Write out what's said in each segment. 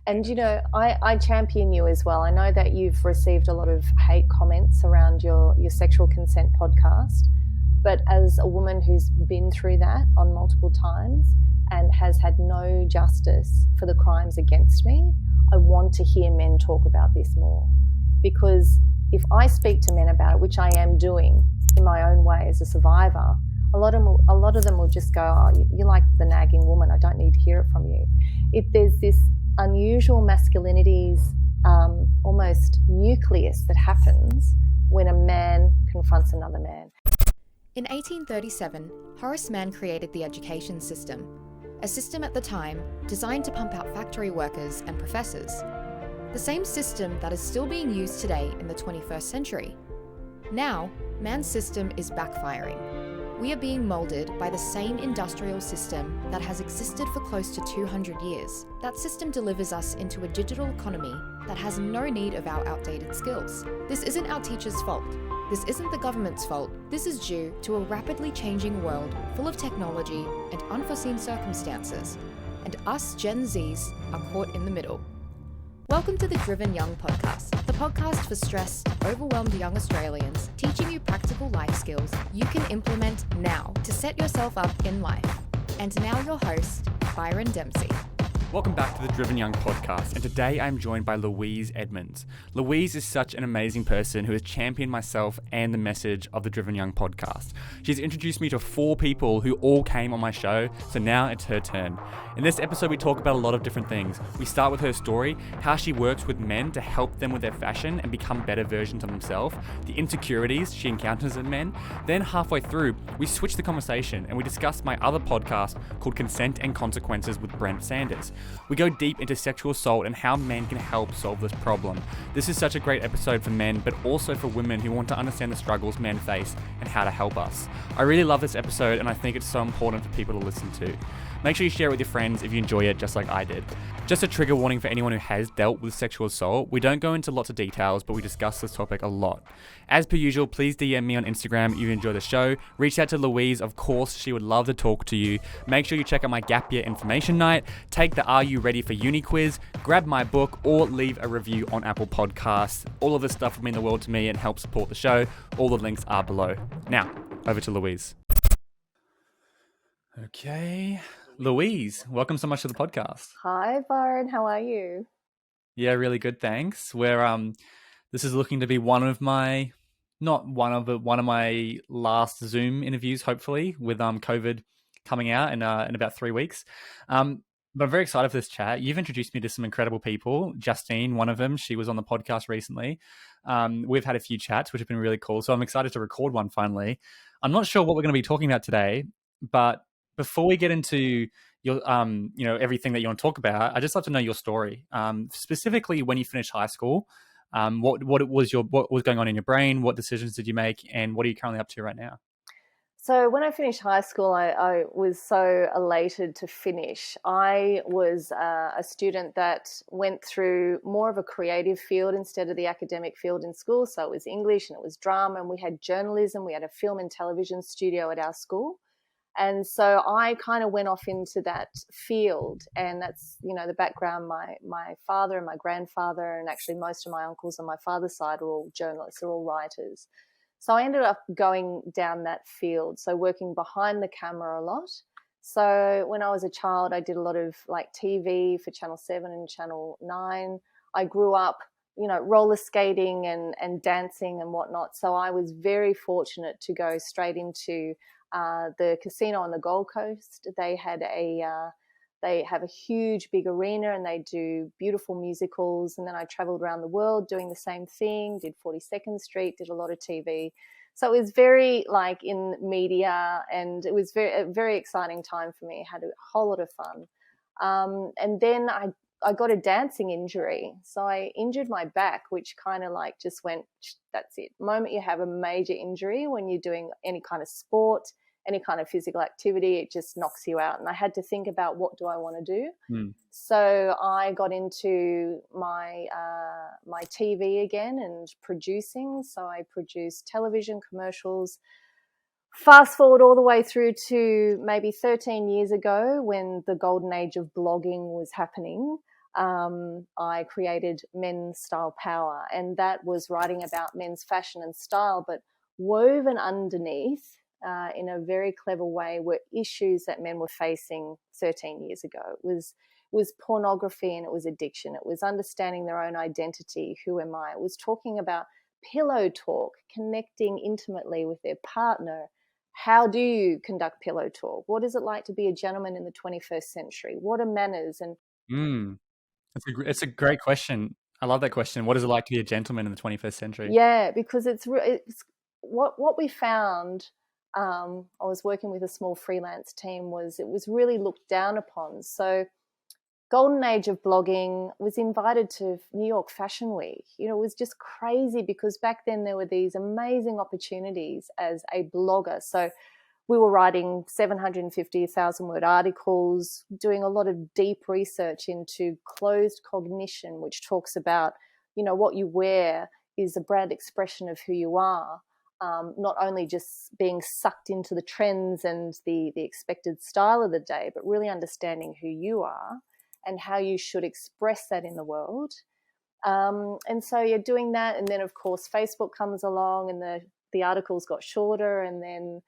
And, I champion you as well. I know that you've received a lot of hate comments around your sexual consent podcast. But as a woman who's been through that on multiple times and has had no justice for the crimes against me, I want to hear men talk about this more. Because if I speak to men about it, which I am doing in my own way as a survivor, a lot of them will just go, "Oh, you're like the nagging woman. I don't need to hear it from you." There's this unusual masculinities, almost nucleus that happens when a man confronts another man. In 1837, Horace Mann created the education system, a system at the time designed to pump out factory workers and professors. The same system that is still being used today in the 21st century. Now, Mann's system is backfiring. We are being moulded by the same industrial system that has existed for close to 200 years. That system delivers us into a digital economy that has no need of our outdated skills. This isn't our teachers' fault. This isn't the government's fault. This is due to a rapidly changing world full of technology and unforeseen circumstances. And us Gen Zs are caught in the middle. Welcome to the Driven Young podcast, the podcast for stressed, overwhelmed young Australians, teaching you practical life skills you can implement now to set yourself up in life. And now your host, Byron Dempsey. Welcome back to the Driven Young podcast, and today I'm joined by Louise Edmonds. Louise is such an amazing person who has championed myself and the message of the Driven Young podcast. She's introduced me to 4 people who all came on my show, so now it's her turn. In this episode, we talk about a lot of different things. We start with her story, how she works with men to help them with their fashion and become better versions of themselves, the insecurities she encounters in men. Then halfway through, we switch the conversation and we discuss my other podcast called Consent and Consequences with Brent Sanders. We go deep into sexual assault and how men can help solve this problem. This is such a great episode for men, but also for women who want to understand the struggles men face and how to help us. I really love this episode and I think it's so important for people to listen to. Make sure you share it with your friends if you enjoy it just like I did. Just a trigger warning for anyone who has dealt with sexual assault. We don't go into lots of details, but we discuss this topic a lot. As per usual, please DM me on Instagram if you enjoy the show. Reach out to Louise, of course, she would love to talk to you. Make sure you check out my Gap Year information night, take the Are You Ready for Uni quiz, grab my book, or leave a review on Apple Podcasts. All of this stuff would mean the world to me and help support the show. All the links are below. Now, over to Louise. Okay. Louise, welcome so much to the podcast. Hi, Byron. How are you? Yeah, really good, thanks. This is looking to be one of my last Zoom interviews, hopefully, with COVID coming out in about 3 weeks. But I'm very excited for this chat. You've introduced me to some incredible people. Justine, one of them, she was on the podcast recently. We've had a few chats, which have been really cool. So I'm excited to record one finally. I'm not sure what we're going to be talking about today, but before we get into your, everything that you want to talk about, I'd just love to know your story. Specifically, when you finished high school, what was going on in your brain? What decisions did you make, and what are you currently up to right now? So when I finished high school, I was so elated to finish. I was a student that went through more of a creative field instead of the academic field in school. So it was English and it was drama, and we had journalism. We had a film and television studio at our school. And so I kind of went off into that field, and that's, the background. My father and my grandfather, and actually most of my uncles on my father's side are all journalists, they're all writers. So I ended up going down that field, so working behind the camera a lot. So when I was a child, I did a lot of like TV for Channel 7 and Channel 9. I grew up, roller skating and dancing and whatnot. So I was very fortunate to go straight into the casino on the Gold Coast. They have a huge big arena and they do beautiful musicals. And then I traveled around the world doing the same thing, did 42nd Street, did a lot of TV. So it was very like in media, and it was a very exciting time for me. I had a whole lot of fun. And then I got a dancing injury. So I injured my back, which kind of like just went, that's it. The moment you have a major injury when you're doing any kind of sport, any kind of physical activity, it just knocks you out. And I had to think about, what do I want to do? So I got into my TV again and producing. So I produced television commercials. Fast forward all the way through to maybe 13 years ago, when the golden age of blogging was happening. I created Men's Style Power, and that was writing about men's fashion and style, but woven underneath in a very clever way were issues that men were facing 13 years ago. It was pornography and it was addiction. It was understanding their own identity. Who am I? It was talking about pillow talk, connecting intimately with their partner. How do you conduct pillow talk? What is it like to be a gentleman in the 21st century? What are manners? And it's a great question. I love that question. What is it like to be a gentleman in the 21st century? yeah, because it's what we found. I was working with a small freelance team. It was really looked down upon. So golden age of blogging, was invited to New York Fashion Week. It was just crazy because back then there were these amazing opportunities as a blogger. So we were writing 750,000 word articles, doing a lot of deep research into closed cognition, which talks about, what you wear is a brand expression of who you are. Not only just being sucked into the trends and the expected style of the day, but really understanding who you are and how you should express that in the world. And so you're doing that. And then, of course, Facebook comes along and the articles got shorter. And then,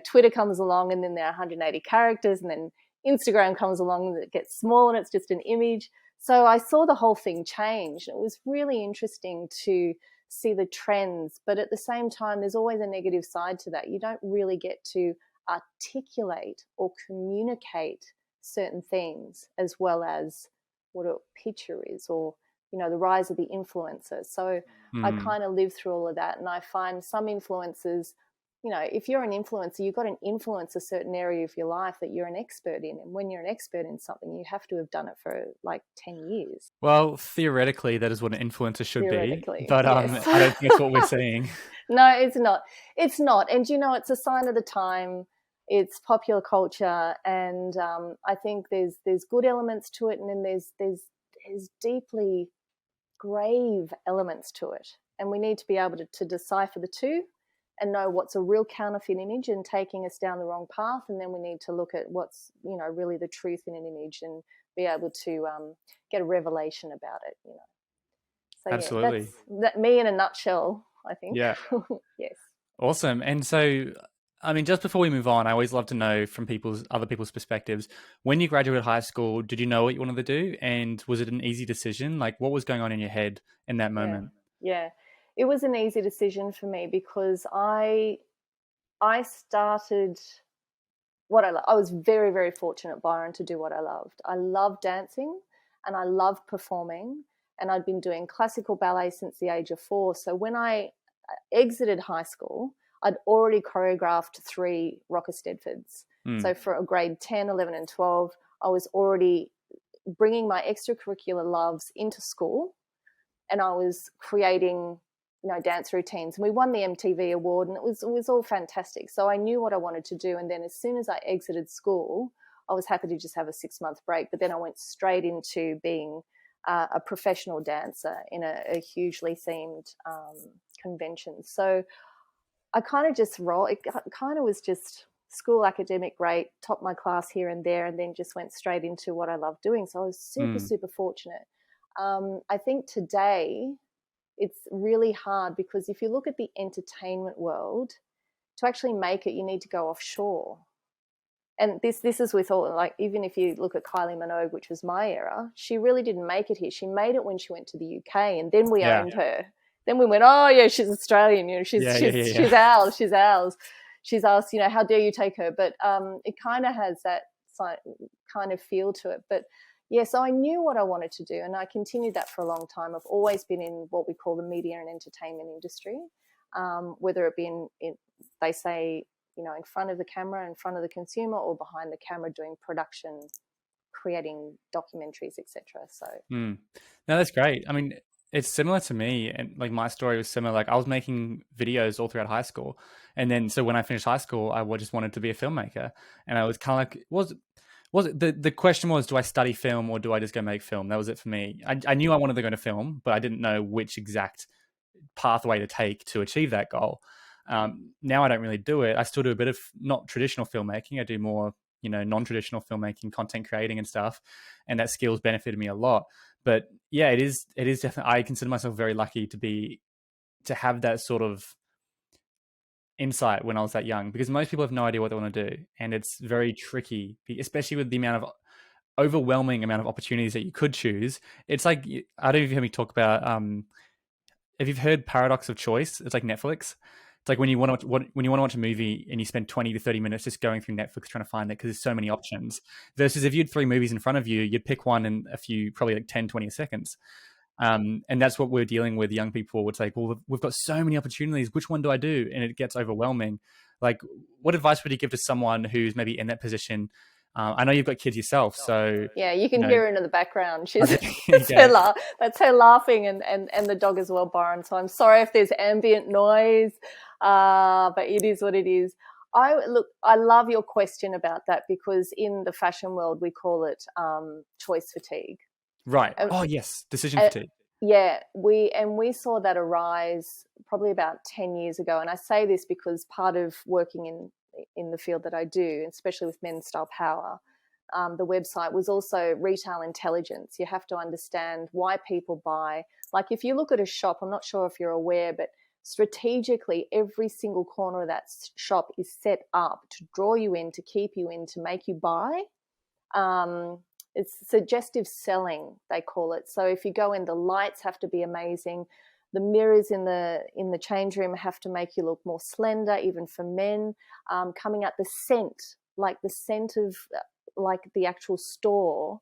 Twitter comes along and then there are 180 characters. And then Instagram comes along and it gets small and it's just an image. So I saw the whole thing change. It was really interesting to see the trends. But at the same time, there's always a negative side to that. You don't really get to articulate or communicate certain things as well as what a picture is, or the rise of the influencer. So I kind of live through all of that, and I find some influencers, if you're an influencer, you've got to influence a certain area of your life that you're an expert in, and when you're an expert in something, you have to have done it for like 10 years. Well, theoretically that is what an influencer should be, but yes. I don't think it's what we're seeing. No, it's not. And it's a sign of the time. It's popular culture, and I think there's good elements to it, and then there's deeply grave elements to it, and we need to be able to decipher the two and know what's a real counterfeit image and taking us down the wrong path, and then we need to look at what's really the truth in an image and be able to get a revelation about it. So absolutely, that's me in a nutshell, I think. Yeah. Yes. Awesome. And so, I mean, just before we move on, I always love to know from other people's perspectives. When you graduated high school, did you know what you wanted to do? And was it an easy decision? Like, what was going on in your head in that moment? Yeah. It was an easy decision for me because I started what I love. I was very, very fortunate, Byron, to do what I loved. I loved dancing and I loved performing, and I'd been doing classical ballet since the age of 4. So when I exited high school, I'd already choreographed 3 Rocker Stedfords. So for a grade 10, 11 and 12, I was already bringing my extracurricular loves into school, and I was creating, dance routines. And we won the MTV award, and it was all fantastic. So I knew what I wanted to do. And then as soon as I exited school, I was happy to just have a 6-month break. But then I went straight into being a professional dancer in a hugely themed convention. So I kind of just it kind of was just school, academic, great, topped my class here and there, and then just went straight into what I love doing. So I was super fortunate. I think today it's really hard because if you look at the entertainment world, to actually make it, you need to go offshore. And this is with all, like, even if you look at Kylie Minogue, which was my era, she really didn't make it here. She made it when she went to the UK, and then we owned her. Then we went, oh yeah, she's Australian, she's ours. She's us, how dare you take her? But it kind of has that kind of feel to it. But yeah, so I knew what I wanted to do, and I continued that for a long time. I've always been in what we call the media and entertainment industry, whether it be in they say, in front of the camera, in front of the consumer, or behind the camera doing production, creating documentaries, etc. So no, that's great. I mean, it's similar to me, and like my story was similar. Like I was making videos all throughout high school, and then so when I finished high school, I just wanted to be a filmmaker, and I was kind of like, the question was, do I study film or do I just go make film? That was it for me. I knew I wanted to go to film, but I didn't know which exact pathway to take to achieve that goal. Now I don't really do it. I still do a bit of not traditional filmmaking. I do more non-traditional filmmaking, content creating and stuff, and that skills benefited me a lot. But yeah, it is definitely, I consider myself very lucky to have that sort of insight when I was that young, because most people have no idea what they want to do, and it's very tricky, especially with the overwhelming amount of opportunities that you could choose. It's like, I don't know if you heard me talk about if you've heard paradox of choice. It's like Netflix. It's like when you want to watch a movie and you spend 20 to 30 minutes just going through Netflix trying to find it because there's so many options, versus if you had 3 movies in front of you, you'd pick one in probably like 10, 20 seconds. And that's what we're dealing with, young people. It's like, well, we've got so many opportunities. Which one do I do? And it gets overwhelming. Like, what advice would you give to someone who's maybe in that position? I know you've got kids yourself, so yeah, you can hear her in the background. She's Okay. that's her laughing, and the dog as well, Byron. So I'm sorry if there's ambient noise, but it is what it is. I love your question about that, because in the fashion world we call it choice fatigue. Right. Oh yes, decision fatigue. Yeah, we saw that arise probably about 10 years ago. And I say this because part of working in the field that I do, especially with Men's Style Power, the website was also retail intelligence. You have to understand why people buy. Like if you look at a shop, I'm not sure if you're aware, but strategically every single corner of that shop is set up to draw you in, to keep you in, to make you buy. It's suggestive selling, they call it. So if you go in, the lights have to be amazing. The mirrors in the change room have to make you look more slender, even for men. Coming out, the scent of like the actual store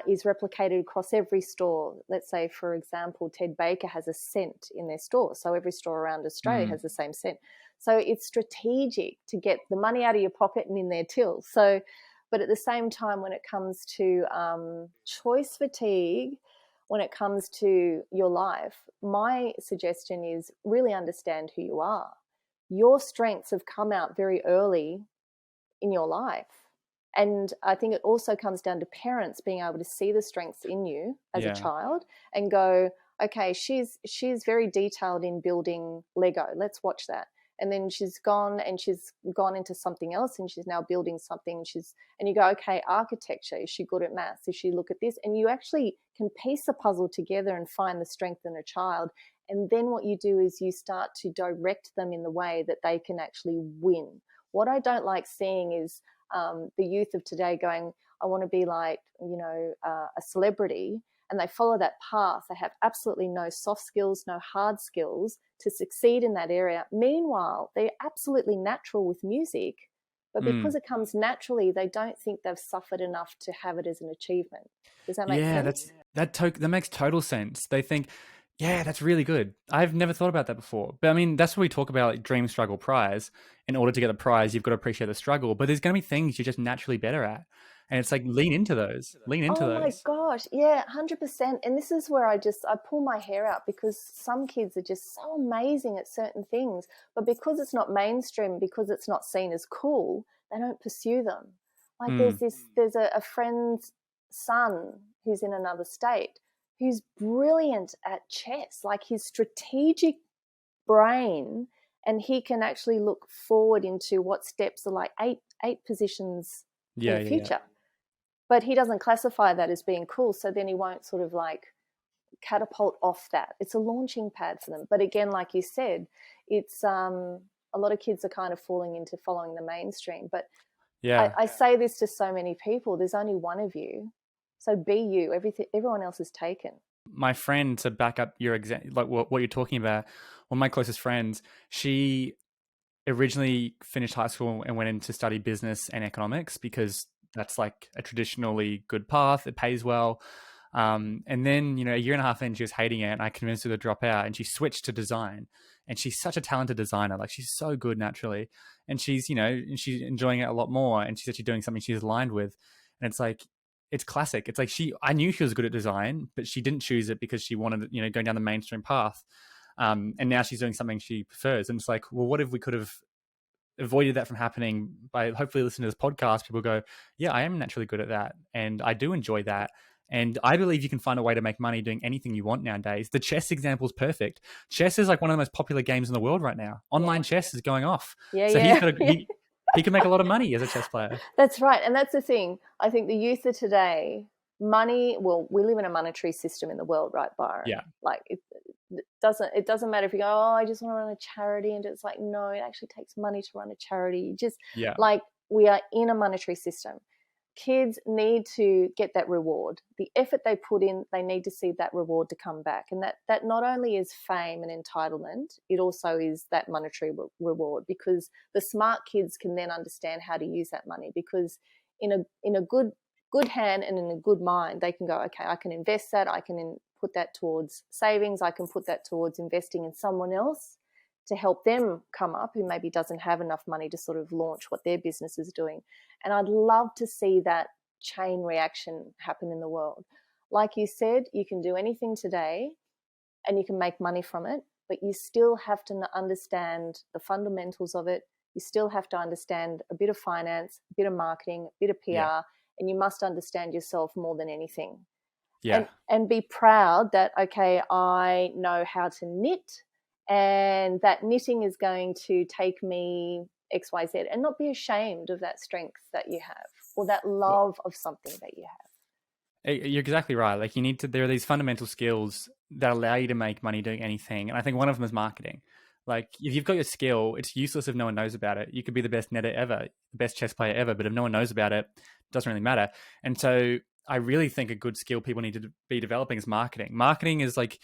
is replicated across every store. Let's say, for example, Ted Baker has a scent in their store. So every store around Australia has the same scent. So it's strategic to get the money out of your pocket and in their till. So, but at the same time, when it comes to choice fatigue, when it comes to your life, my suggestion is really understand who you are. Your strengths have come out very early in your life. And I think it also comes down to parents being able to see the strengths in you as a child and go, okay, she's very detailed in building Lego. Let's watch that. And then she's gone into something else, and she's now building something. And you go, okay, architecture, is she good at maths? Is she look at this? And you actually can piece the puzzle together and find the strength in a child. And then what you do is you start to direct them in the way that they can actually win. What I don't like seeing is the youth of today going, I want to be like, a celebrity. And they follow that path. They have absolutely no soft skills, no hard skills to succeed in that area. Meanwhile, they're absolutely natural with music, but because it comes naturally, they don't think they've suffered enough to have it as an achievement. Does that make sense? That makes total sense. They think, yeah, that's really good. I've never thought about that before. But I mean, that's what we talk about, like dream, struggle, prize. In order to get the prize, you've got to appreciate the struggle. But there's going to be things you're just naturally better at. And it's like, lean into those. Oh my gosh. Yeah, 100%. And this is where I pull my hair out, because some kids are just so amazing at certain things, but because it's not mainstream, because it's not seen as cool, they don't pursue them. Like there's a friend's son who's in another state who's brilliant at chess, like his strategic brain, and he can actually look forward into what steps are like eight positions in the future. Yeah. But he doesn't classify that as being cool, so then he won't sort of like catapult off that. It's a launching pad for them. But again, like you said, it's a lot of kids are kind of falling into following the mainstream. But I say this to so many people, there's only one of you, so be you. Everyone else is taken. My friend, to back up your like what you're talking about, one of my closest friends, she originally finished high school and went in to study business and economics because that's like a traditionally good path. It pays well. And then, a year and a half in, she was hating it, and I convinced her to drop out, and she switched to design. And she's such a talented designer. Like, she's so good naturally. And she's, and she's enjoying it a lot more. And she's actually doing something she's aligned with. And it's like, it's classic. It's like I knew she was good at design, but she didn't choose it because she wanted, going down the mainstream path. And now she's doing something she prefers. And it's like, well, what if we could have avoided that from happening by hopefully listening to this podcast? People go, yeah, I am naturally good at that, and I do enjoy that, and I believe you can find a way to make money doing anything you want nowadays. The chess example is perfect. Chess is like one of the most popular games in the world right now. Online chess is going off. He's He can make a lot of money as a chess player. That's right. And that's the thing. I think the youth of today, money, well, we live in a monetary system in the world, right, Byron? Yeah. Like it doesn't matter if you go, oh, I just want to run a charity. And it's like, no, it actually takes money to run a charity. Just like we are in a monetary system. Kids need to get that reward. The effort they put in, they need to see that reward to come back. And that not only is fame and entitlement, it also is that monetary reward, because the smart kids can then understand how to use that money, because in a good hand and in a good mind, they can go, okay, I can invest that, I can put that towards savings, I can put that towards investing in someone else to help them come up who maybe doesn't have enough money to sort of launch what their business is doing. And I'd love to see that chain reaction happen in the world. Like you said, you can do anything today and you can make money from it, but you still have to understand the fundamentals of it. You still have to understand a bit of finance, a bit of marketing, a bit of PR, and you must understand yourself more than anything. Yeah. And be proud that, okay, I know how to knit, and that knitting is going to take me XYZ, and not be ashamed of that strength that you have or that love of something that you have. You're exactly right. Like there are these fundamental skills that allow you to make money doing anything. And I think one of them is marketing. Like if you've got your skill, it's useless if no one knows about it. You could be the best netter ever, the best chess player ever, but if no one knows about it, it doesn't really matter. And so I really think a good skill people need to be developing is marketing. Marketing is like,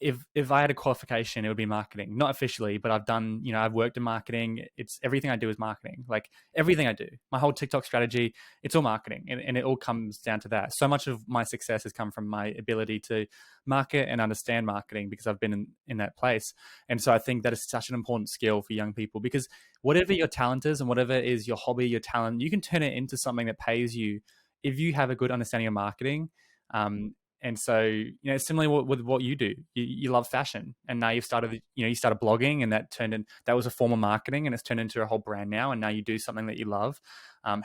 if I had a qualification, it would be marketing, not officially, but I've worked in marketing. It's everything I do is marketing. Like everything I do, my whole TikTok strategy, it's all marketing. And it all comes down to that. So much of my success has come from my ability to market and understand marketing because I've been in that place. And so I think that is such an important skill for young people, because whatever your talent is and whatever is your hobby, your talent, you can turn it into something that pays you if you have a good understanding of marketing. And so, similarly with what you do, you love fashion, and now you started blogging, and that was a form of marketing, and it's turned into a whole brand now. And now you do something that you love,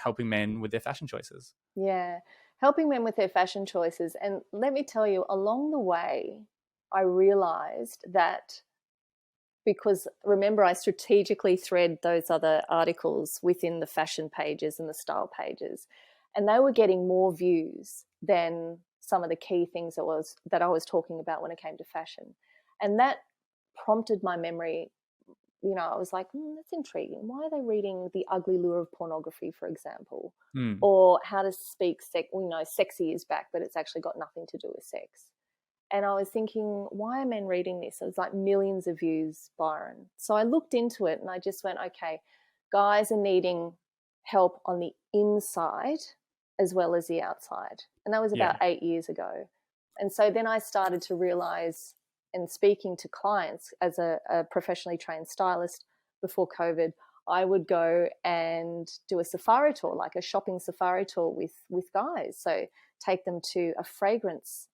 helping men with their fashion choices. Yeah, helping men with their fashion choices. And let me tell you, along the way, I realized that, because remember, I strategically thread those other articles within the fashion pages and the style pages, and they were getting more views than some of the key things that I was talking about when it came to fashion. And that prompted my memory. I was like, that's intriguing. Why are they reading The Ugly Lure of Pornography, for example? Or How to Speak Sexy is back, but it's actually got nothing to do with sex. And I was thinking, why are men reading this? It was like millions of views, Byron. So I looked into it and I just went, okay, guys are needing help on the inside as well as the outside. And that was about 8 years ago. And so then I started to realize, and speaking to clients as a professionally trained stylist before COVID, I would go and do a safari tour, like a shopping safari tour with guys. So take them to a fragrance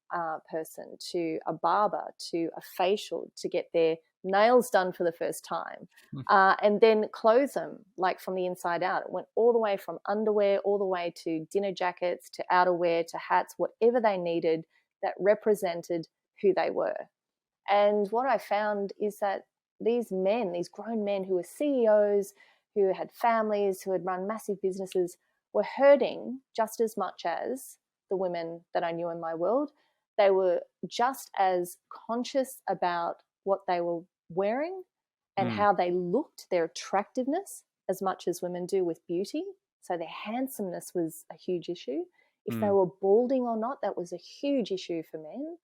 person, to a barber, to a facial, to get their nails done for the first time, and then clothe them like from the inside out. It went all the way from underwear, all the way to dinner jackets, to outerwear, to hats, whatever they needed that represented who they were. And what I found is that these grown men who were CEOs, who had families, who had run massive businesses, were hurting just as much as the women that I knew in my world. They were just as conscious about what they were wearing and how they looked, their attractiveness, as much as women do with beauty. So their handsomeness was a huge issue. If they were balding or not, that was a huge issue for men.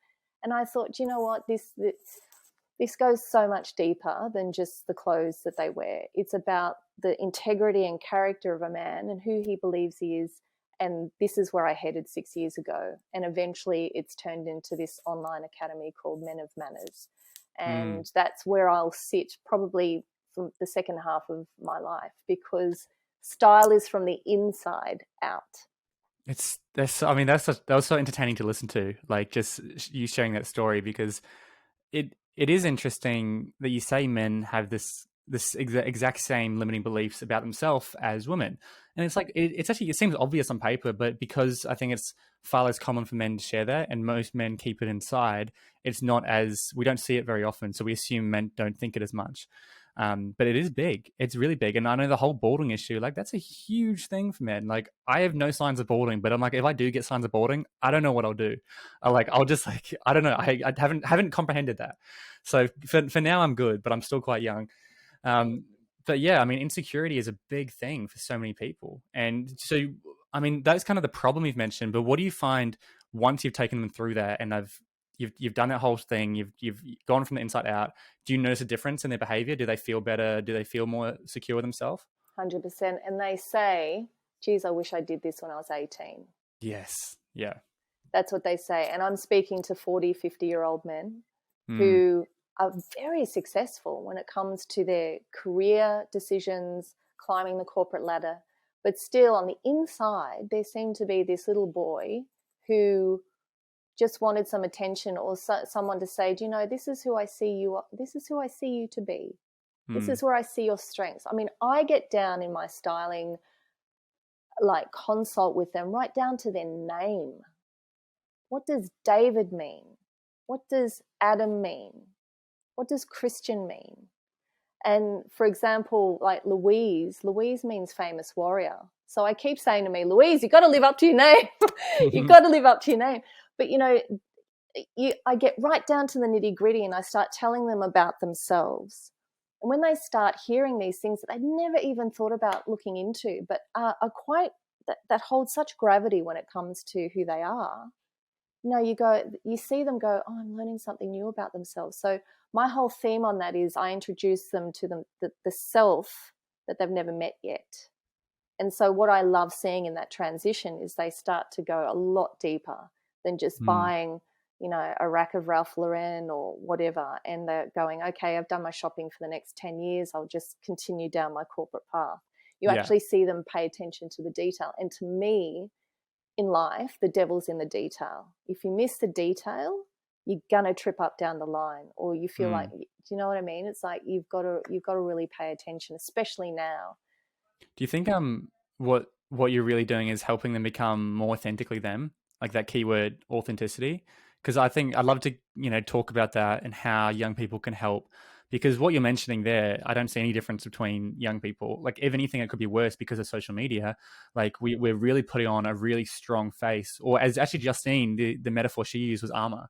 And I thought, you know what, this goes so much deeper than just the clothes that they wear. It's about the integrity and character of a man and who he believes he is. And this is where I headed 6 years ago. And eventually it's turned into this online academy called Men of Manners. And that's where I'll sit probably for the second half of my life, because style is from the inside out. That was so entertaining to listen to, like just you sharing that story, because it is interesting that you say men have this exact same limiting beliefs about themselves as women. And it's like, it seems obvious on paper, but because I think it's far less common for men to share that, and most men keep it inside, we don't see it very often. So we assume men don't think it as much. But it is big. It's really big. And I know the whole balding issue, like that's a huge thing for men. Like I have no signs of balding, but I'm like, if I do get signs of balding, I don't know what I'll do. I'll just like, I don't know. I haven't comprehended that. So for now I'm good, but I'm still quite young. But yeah, I mean, insecurity is a big thing for so many people. And so, I mean, that's kind of the problem you've mentioned, but what do you find once you've taken them through that and you've done that whole thing, you've gone from the inside out, do you notice a difference in their behavior? Do they feel better? Do they feel more secure with themselves? 100%. And they say, geez, I wish I did this when I was 18. Yes. Yeah. That's what they say. And I'm speaking to 40, 50-year-old men who are very successful when it comes to their career decisions, climbing the corporate ladder. But still on the inside, there seemed to be this little boy who just wanted some attention or someone to say, do you know, this is who I see you. This is who I see you to be. This is where I see your strengths. I mean, I get down in my styling, like consult with them right down to their name. What does David mean? What does Adam mean? What does Christian mean? And for example, like Louise means famous warrior. So I keep saying to me, Louise, you've got to live up to your name. You've got to live up to your name. But, you know, I get right down to the nitty gritty and I start telling them about themselves. And when they start hearing these things that they'd never even thought about looking into, but are quite, that hold such gravity when it comes to who they are, you see them go, oh, I'm learning something new about themselves. So my whole theme on that is I introduce them to the self that they've never met yet. And so what I love seeing in that transition is they start to go a lot deeper than just buying, you know, a rack of Ralph Lauren or whatever. And they're going, okay, I've done my shopping for the next 10 years. I'll just continue down my corporate path. You actually see them pay attention to the detail. And to me, in life, the devil's in the detail. If you miss the detail, you're gonna trip up down the line, or you feel like, do you know what I mean? It's like you've got to really pay attention, especially now. Do you think what you're really doing is helping them become more authentically them, like that keyword authenticity? Because I think I'd love to, you know, talk about that and how young people can help. Because what you're mentioning there, I don't see any difference between young people. Like, if anything, it could be worse because of social media. Like, we're really putting on a really strong face. Or as actually Justine, the metaphor she used was armor.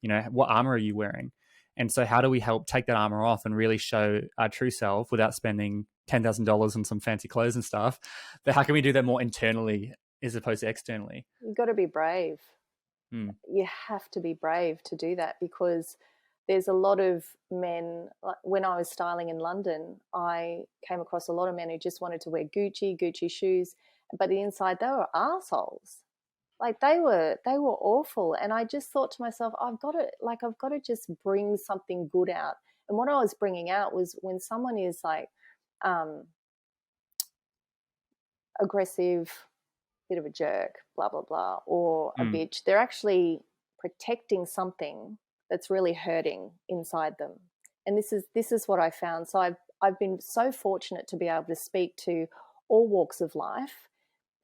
You know, what armor are you wearing? And so how do we help take that armor off and really show our true self without spending $10,000 on some fancy clothes and stuff? But how can we do that more internally as opposed to externally? You've got to be brave. You have to be brave to do that, because there's a lot of men, like when I was styling in London, I came across a lot of men who just wanted to wear Gucci shoes, but inside they were arseholes. Like they were awful. And I just thought to myself, I've got to just bring something good out. And what I was bringing out was when someone is like aggressive, bit of a jerk, blah, blah, blah, or a bitch, they're actually protecting something that's really hurting inside them. And this is what I found. So I've been so fortunate to be able to speak to all walks of life,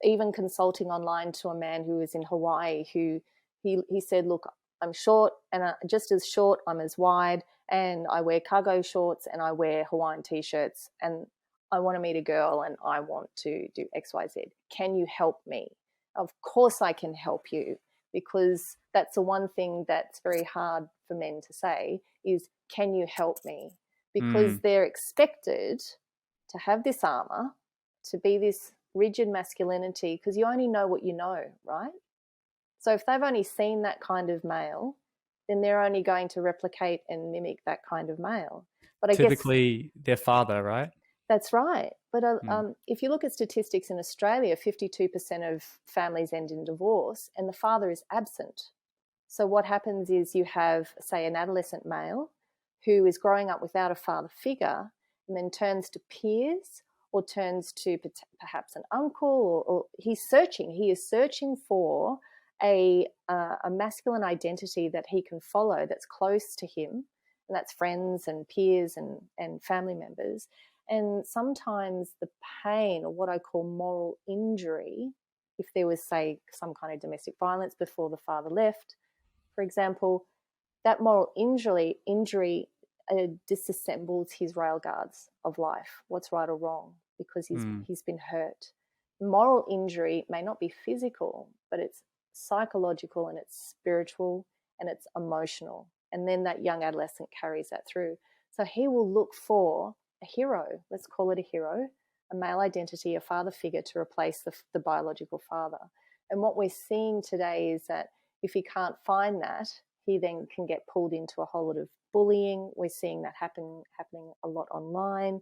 even consulting online to a man who was in Hawaii, who he said, look, I'm short, and just as short, I'm as wide, and I wear cargo shorts and I wear Hawaiian t-shirts, and I want to meet a girl and I want to do XYZ. Can you help me? Of course I can help you, because that's the one thing that's very hard for men to say is, can you help me? Because they're expected to have this armor, to be this rigid masculinity, because you only know what you know, right? So if they've only seen that kind of male, then they're only going to replicate and mimic that kind of male. But Typically their father, right? That's right. But if you look at statistics in Australia, 52% of families end in divorce and the father is absent. So what happens is you have, say, an adolescent male who is growing up without a father figure and then turns to peers or turns to perhaps an uncle, or he is searching for a masculine identity that he can follow, that's close to him, and that's friends and peers and family members. And sometimes the pain, or what I call moral injury, if there was, say, some kind of domestic violence before the father left, for example, that moral injury disassembles his rail guards of life, what's right or wrong, because he's been hurt. Moral injury may not be physical, but it's psychological and it's spiritual and it's emotional. And then that young adolescent carries that through. So he will look for a hero, let's call it a hero, a male identity, a father figure to replace the biological father. And what we're seeing today is that if he can't find that, he then can get pulled into a whole lot of bullying. We're seeing that happening a lot online.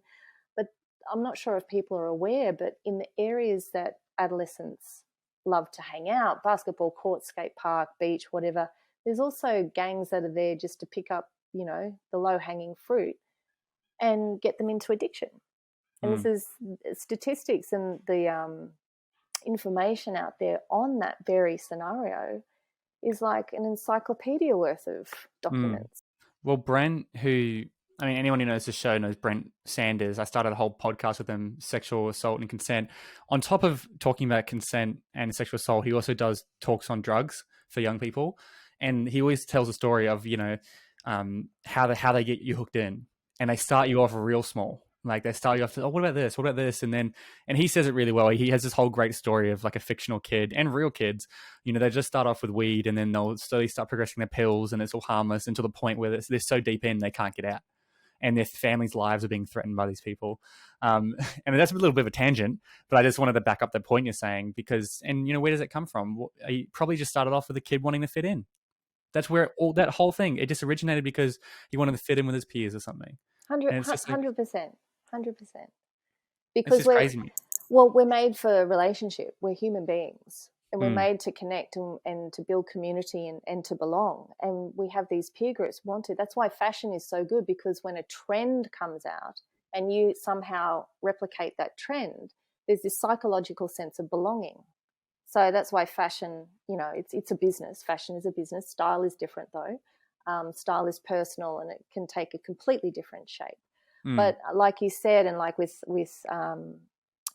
But I'm not sure if people are aware, but in the areas that adolescents love to hang out, basketball court, skate park, beach, whatever, there's also gangs that are there just to pick up, the low-hanging fruit and get them into addiction. And this is statistics and the information out there on that very scenario is like an encyclopedia worth of documents. Well, Brent, anyone who knows the show knows Brent Sanders. I started a whole podcast with him, Sexual Assault and Consent. On top of talking about consent and sexual assault, he also does talks on drugs for young people. And he always tells a story of, how they get you hooked in. And they start you off real small. Like they start you off, what about this? What about this? And he says it really well. He has this whole great story of like a fictional kid and real kids. They just start off with weed and then they'll slowly start progressing their pills and it's all harmless until the point where they're so deep in they can't get out. And their families' lives are being threatened by these people. And that's a little bit of a tangent, but I just wanted to back up the point you're saying because, where does it come from? You probably just started off with a kid wanting to fit in. That's where that whole thing, it just originated because he wanted to fit in with his peers or something. 100%. 100%. Because we're made for a relationship. We're human beings and we're made to connect and to build community and to belong. And we have these peer groups wanted. That's why fashion is so good, because when a trend comes out and you somehow replicate that trend, there's this psychological sense of belonging. So that's why fashion, it's a business. Fashion is a business. Style is different though. Style is personal and it can take a completely different shape. But like you said, and like with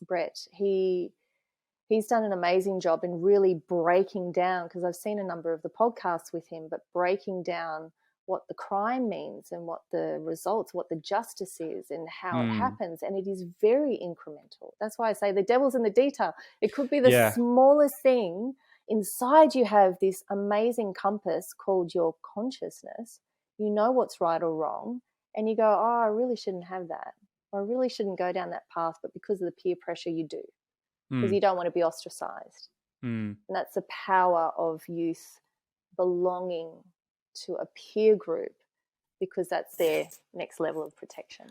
Brett, he's done an amazing job in really breaking down, because I've seen a number of the podcasts with him, but breaking down what the crime means and what the results, what the justice is and how it happens. And it is very incremental. That's why I say the devil's in the detail. It could be the smallest thing. Inside you have this amazing compass called your consciousness. You know what's right or wrong. And you go, I really shouldn't have that. Or I really shouldn't go down that path. But because of the peer pressure, you do. Because you don't want to be ostracized. And that's the power of youth belonging to a peer group, because that's their next level of protection.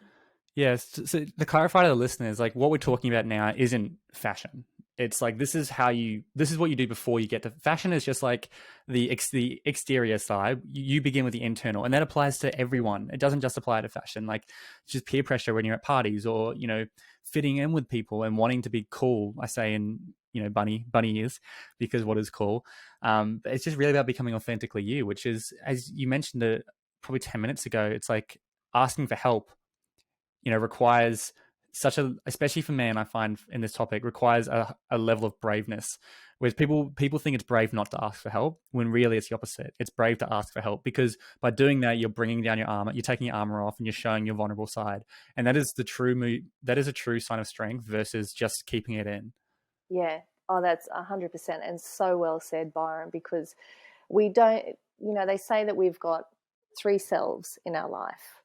Yes. So to clarify to the listeners, like what we're talking about now isn't fashion. It's like this is what you do before you get to fashion. Is just like the exterior side. You begin with the internal, and that applies to everyone. It doesn't just apply to fashion. Like it's just peer pressure when you're at parties, or fitting in with people and wanting to be cool. I say in bunny ears, because what is cool? But it's just really about becoming authentically you, which is, as you mentioned it probably 10 minutes ago, it's like asking for help. Requires especially for men, I find in this topic, requires a level of braveness. Whereas people think it's brave not to ask for help, when really it's the opposite. It's brave to ask for help, because by doing that, you're bringing down your armor, you're taking your armor off, and you're showing your vulnerable side. And that is a true sign of strength versus just keeping it in. Yeah. Oh, that's 100%, and so well said, Byron, because we don't, they say that we've got 3 selves in our life.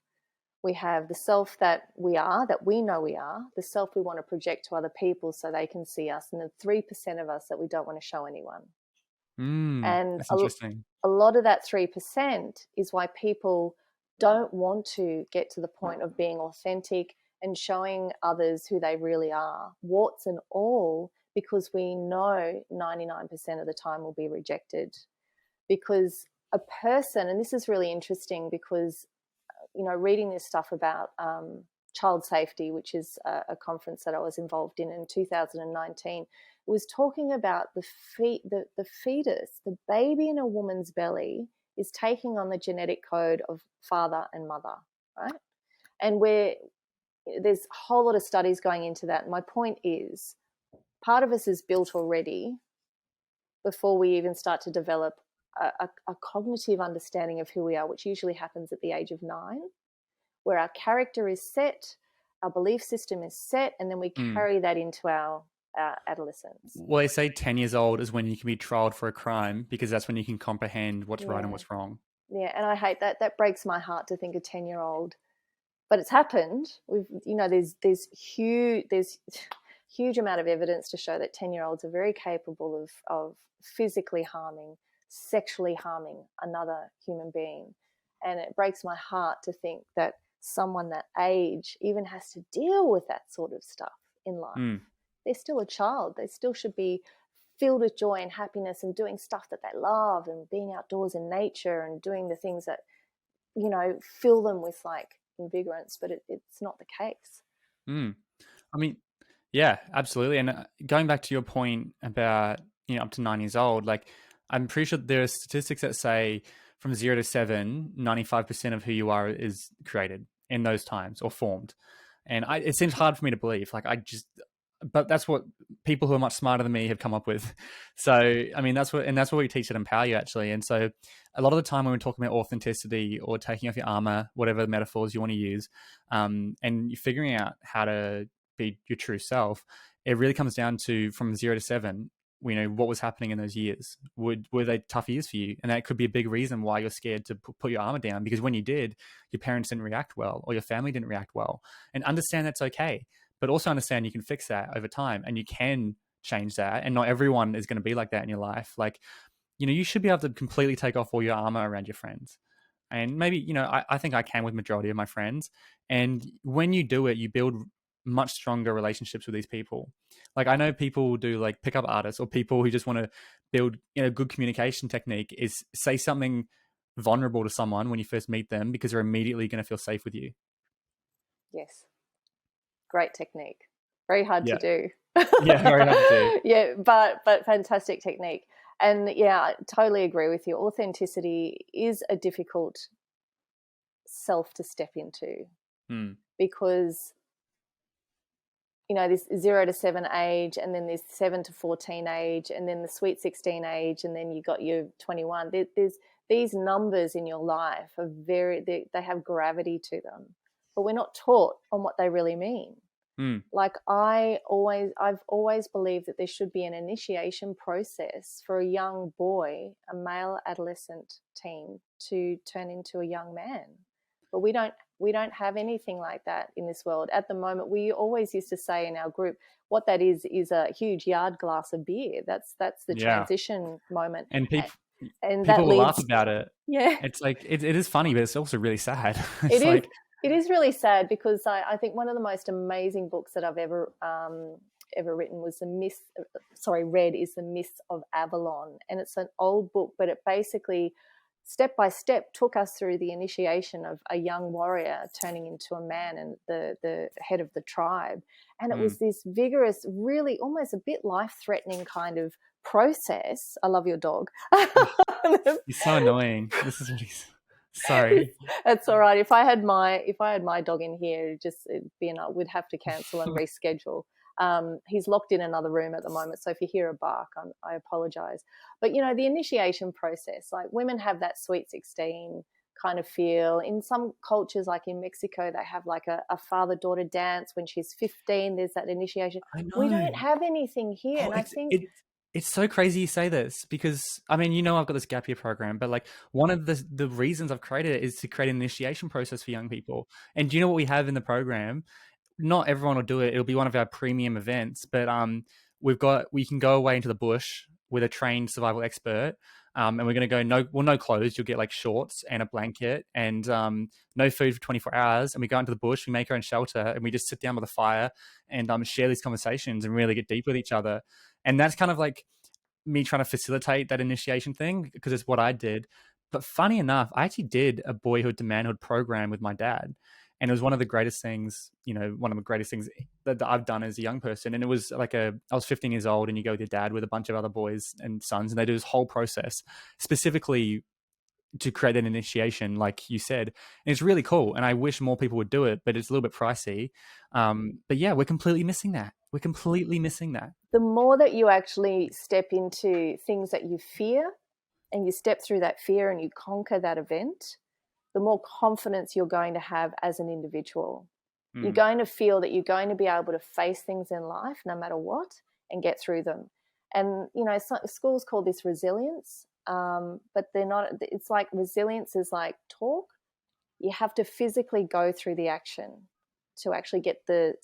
We have the self that we are, that we know we are, the self we want to project to other people so they can see us, and the 3% of us that we don't want to show anyone. And that's interesting. A lot of that 3% is why people don't want to get to the point of being authentic and showing others who they really are, warts and all, because we know 99% of the time will be rejected. Because a person, and this is really interesting because reading this stuff about child safety, which is a conference that I was involved in 2019, it was talking about the fetus, the baby in a woman's belly is taking on the genetic code of father and mother, right? And there's a whole lot of studies going into that. My point is, part of us is built already before we even start to develop a cognitive understanding of who we are, which usually happens at the age of 9. where our character is set, our belief system is set, and then we carry that into our adolescence. Well, they say 10 years old is when you can be trialed for a crime, because that's when you can comprehend what's right and what's wrong. Yeah, and I hate that. That breaks my heart to think a 10-year-old, but it's happened. There's huge amount of evidence to show that 10-year-olds are very capable of physically harming, sexually harming another human being. And it breaks my heart to think that someone that age even has to deal with that sort of stuff in life. They're still a child. They still should be filled with joy and happiness and doing stuff that they love and being outdoors in nature and doing the things that, fill them with like invigorance, but it's not the case. I mean, yeah, absolutely. And going back to your point about, up to 9 years old, like I'm pretty sure there are statistics that say from 0 to 7, 95% of who you are is created in those times or formed. And it seems hard for me to believe. But that's what people who are much smarter than me have come up with. So, I mean, that's what we teach at Empower You, actually. And so a lot of the time when we're talking about authenticity or taking off your armor, whatever metaphors you want to use, and you're figuring out how to be your true self, it really comes down to from 0 to 7, what was happening in those years. Were they tough years for you? And that could be a big reason why you're scared to put your armor down, because when you did, your parents didn't react well or your family didn't react well. And understand that's okay. But also understand you can fix that over time and you can change that. And not everyone is going to be like that in your life. Like, you should be able to completely take off all your armor around your friends. And maybe, I think I can with majority of my friends. And when you do it, you build much stronger relationships with these people. Like I know people do like pickup artists or people who just want to build, good communication technique is say something vulnerable to someone when you first meet them because they're immediately going to feel safe with you. Yes. Great technique. Very hard to do. Yeah, very hard to do. Yeah, but fantastic technique. And yeah, I totally agree with you. Authenticity is a difficult self to step into because, this 0 to 7 age and then this 7 to 14 age and then the sweet 16 age and then you got your 21. There's these numbers in your life are they have gravity to them. But we're not taught on what they really mean. Like I've always believed that there should be an initiation process for a young boy, a male adolescent teen, to turn into a young man. But we don't have anything like that in this world at the moment. We always used to say in our group, what that is a huge yard glass of beer. That's the transition moment. And people that will laugh about it. Yeah, it's like it is funny, but it's also really sad. It is really sad because I think one of the most amazing books that I've ever written was read is The Myth of Avalon. And it's an old book, but it basically step by step took us through the initiation of a young warrior turning into a man and the head of the tribe. And it was this vigorous, really almost a bit life-threatening kind of process. I love your dog. He's so annoying. This is really... Sorry. That's all right. If I had my dog in here, we'd have to cancel and reschedule. He's locked in another room at the moment, so if you hear a bark, I apologize. But the initiation process, like women have that sweet 16 kind of feel. In some cultures, like in Mexico, they have like a father-daughter dance when she's 15. There's that initiation. I know. We don't have anything here, and I think. It's so crazy you say this because, I mean, I've got this gap year program, but like one of the reasons I've created it is to create an initiation process for young people. And do you know what we have in the program? Not everyone will do it. It'll be one of our premium events, but we can go away into the bush with a trained survival expert. And we're going to go no clothes. You'll get like shorts and a blanket and no food for 24 hours. And we go into the bush, we make our own shelter and we just sit down by the fire and share these conversations and really get deep with each other. And that's kind of like me trying to facilitate that initiation thing because it's what I did. But funny enough, I actually did a boyhood to manhood program with my dad. And it was one of the greatest things, that I've done as a young person. And it was like I was 15 years old and you go with your dad with a bunch of other boys and sons and they do this whole process specifically to create an initiation, like you said. And it's really cool. And I wish more people would do it, but it's a little bit pricey. But yeah, we're completely missing that. The more that you actually step into things that you fear and you step through that fear and you conquer that event, the more confidence you're going to have as an individual. You're Mm. going to feel that you're going to be able to face things in life no matter what and get through them. And, schools call this resilience, but they're not. It's like resilience is like talk. You have to physically go through the action to actually get the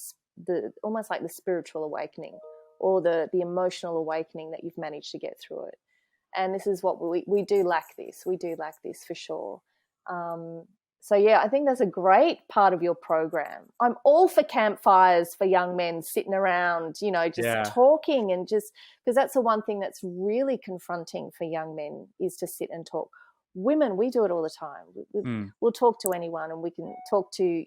almost like the spiritual awakening or the emotional awakening that you've managed to get through it. And this is what we do lack this. We do lack this for sure. So, yeah, I think that's a great part of your program. I'm all for campfires for young men sitting around, just talking, and just because that's the one thing that's really confronting for young men is to sit and talk. Women, we do it all the time. We'll talk to anyone, and we can talk to,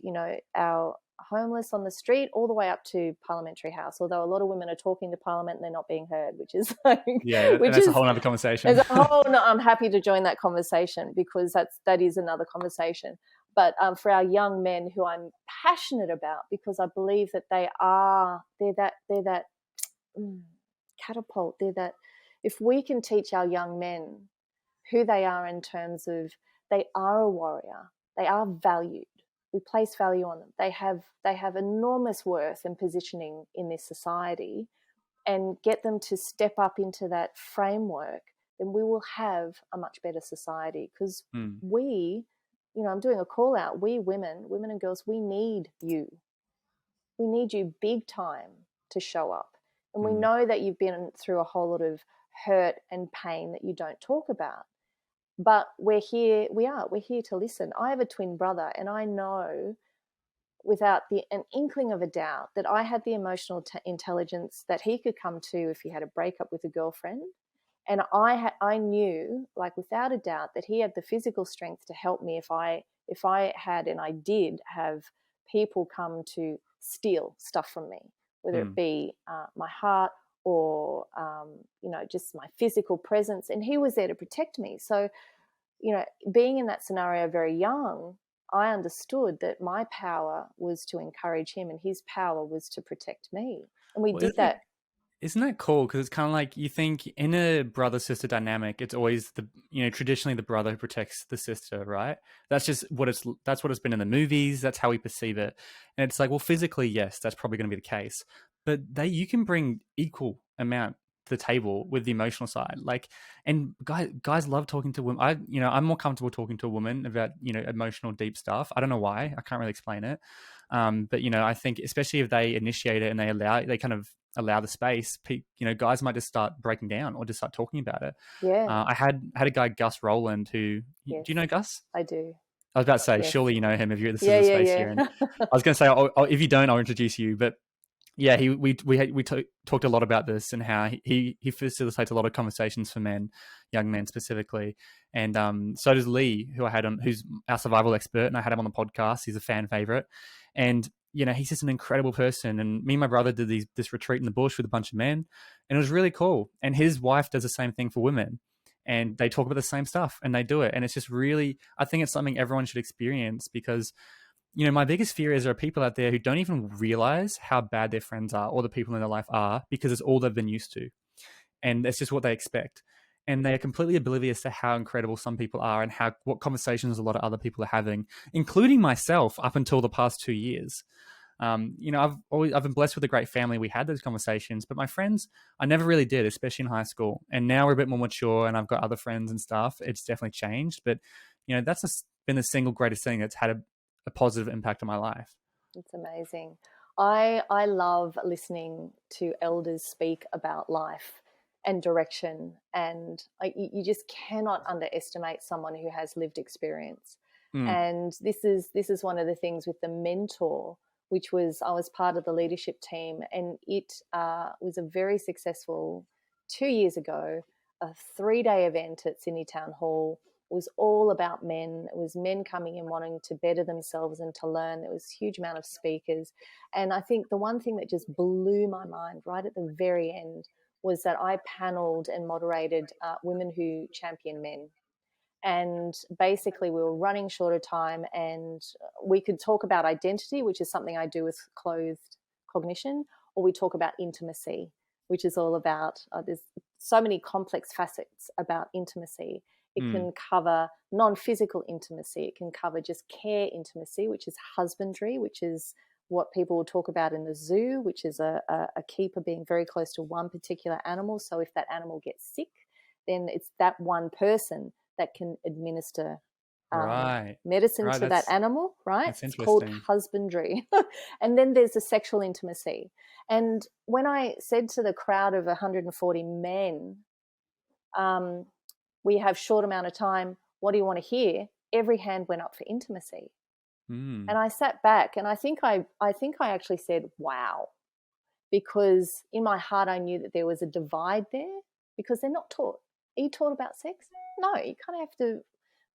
our homeless on the street all the way up to Parliamentary House, although a lot of women are talking to Parliament and they're not being heard, which is like, that's a whole other conversation. I'm happy to join that conversation because that is another conversation. But for our young men, who I'm passionate about, because I believe that they're that catapult. They're that, if we can teach our young men who they are in terms of they are a warrior, they are valued. We place value on them. They have enormous worth and positioning in this society, and get them to step up into that framework, then we will have a much better society. Because we, I'm doing a call out. We women and girls, we need you. We need you big time to show up. And we know that you've been through a whole lot of hurt and pain that you don't talk about. But we're here to listen. I have a twin brother, and I know without an inkling of a doubt that I had the emotional intelligence that he could come to if he had a breakup with a girlfriend. And I knew, like without a doubt, that he had the physical strength to help me if I had, and I did have, people come to steal stuff from me, whether it be my heart or just my physical presence, and he was there to protect me. So, being in that scenario very young, I understood that my power was to encourage him and his power was to protect me, and we did that. Isn't that cool? Because it's kind of like, you think in a brother-sister dynamic, it's always traditionally the brother who protects the sister, right? That's what it's been in the movies. That's how we perceive it. And it's like, well, physically, yes, that's probably going to be the case. But you can bring equal amount to the table with the emotional side. Like, and guys love talking to women. I'm more comfortable talking to a woman about, emotional, deep stuff. I don't know why. I can't really explain it. But, I think especially if they initiate it and they kind of allow the space, guys might just start breaking down or just start talking about it. Yeah. I had a guy, Gus Rowland, who, do you know Gus? I do. I was about to say, surely you know him if you're at the scissor space here. And I was going to say, if you don't, I'll introduce you. But yeah, we talked a lot about this and how he facilitates a lot of conversations for men, young men specifically. And so does Lee, who I had on, who's our survival expert, and I had him on the podcast. He's a fan favorite. And he's just an incredible person. And me and my brother did this retreat in the bush with a bunch of men, and it was really cool. And his wife does the same thing for women, and they talk about the same stuff and they do it. And it's just really, I think it's something everyone should experience, because, my biggest fear is there are people out there who don't even realize how bad their friends are or the people in their life are, because it's all they've been used to. And it's just what they expect. And they are completely oblivious to how incredible some people are and what conversations a lot of other people are having, including myself up until the past 2 years. I've been blessed with a great family. We had those conversations, but my friends, I never really did, especially in high school. And now we're a bit more mature and I've got other friends and stuff. It's definitely changed, but that's been the single greatest thing that's had a positive impact on my life. It's amazing. I love listening to elders speak about life and direction, and you just cannot underestimate someone who has lived experience. And this is one of the things with the mentor, which was, I was part of the leadership team, and it was a very successful 2 years ago, a 3-day event at Sydney Town Hall. It was all about men. It was men coming in wanting to better themselves and to learn. There was a huge amount of speakers. And I think the one thing that just blew my mind right at the very end was that I paneled and moderated women who champion men. And basically we were running short of time, and we could talk about identity, which is something I do with clothed cognition, or we talk about intimacy, which is all about, there's so many complex facets about intimacy. It can cover non-physical intimacy. It can cover just care intimacy, which is husbandry, which is what people will talk about in the zoo, which is a keeper being very close to one particular animal. So if that animal gets sick, then it's that one person that can administer medicine to that animal, right? That's it's called interesting. husbandry. And then there's the sexual intimacy. And when I said to the crowd of 140 men, we have short amount of time, what do you want to hear? Every hand went up for intimacy. And I sat back, and I think I actually said, wow, because in my heart I knew that there was a divide there, because they're not taught. Are you taught about sex? No, you kind of have to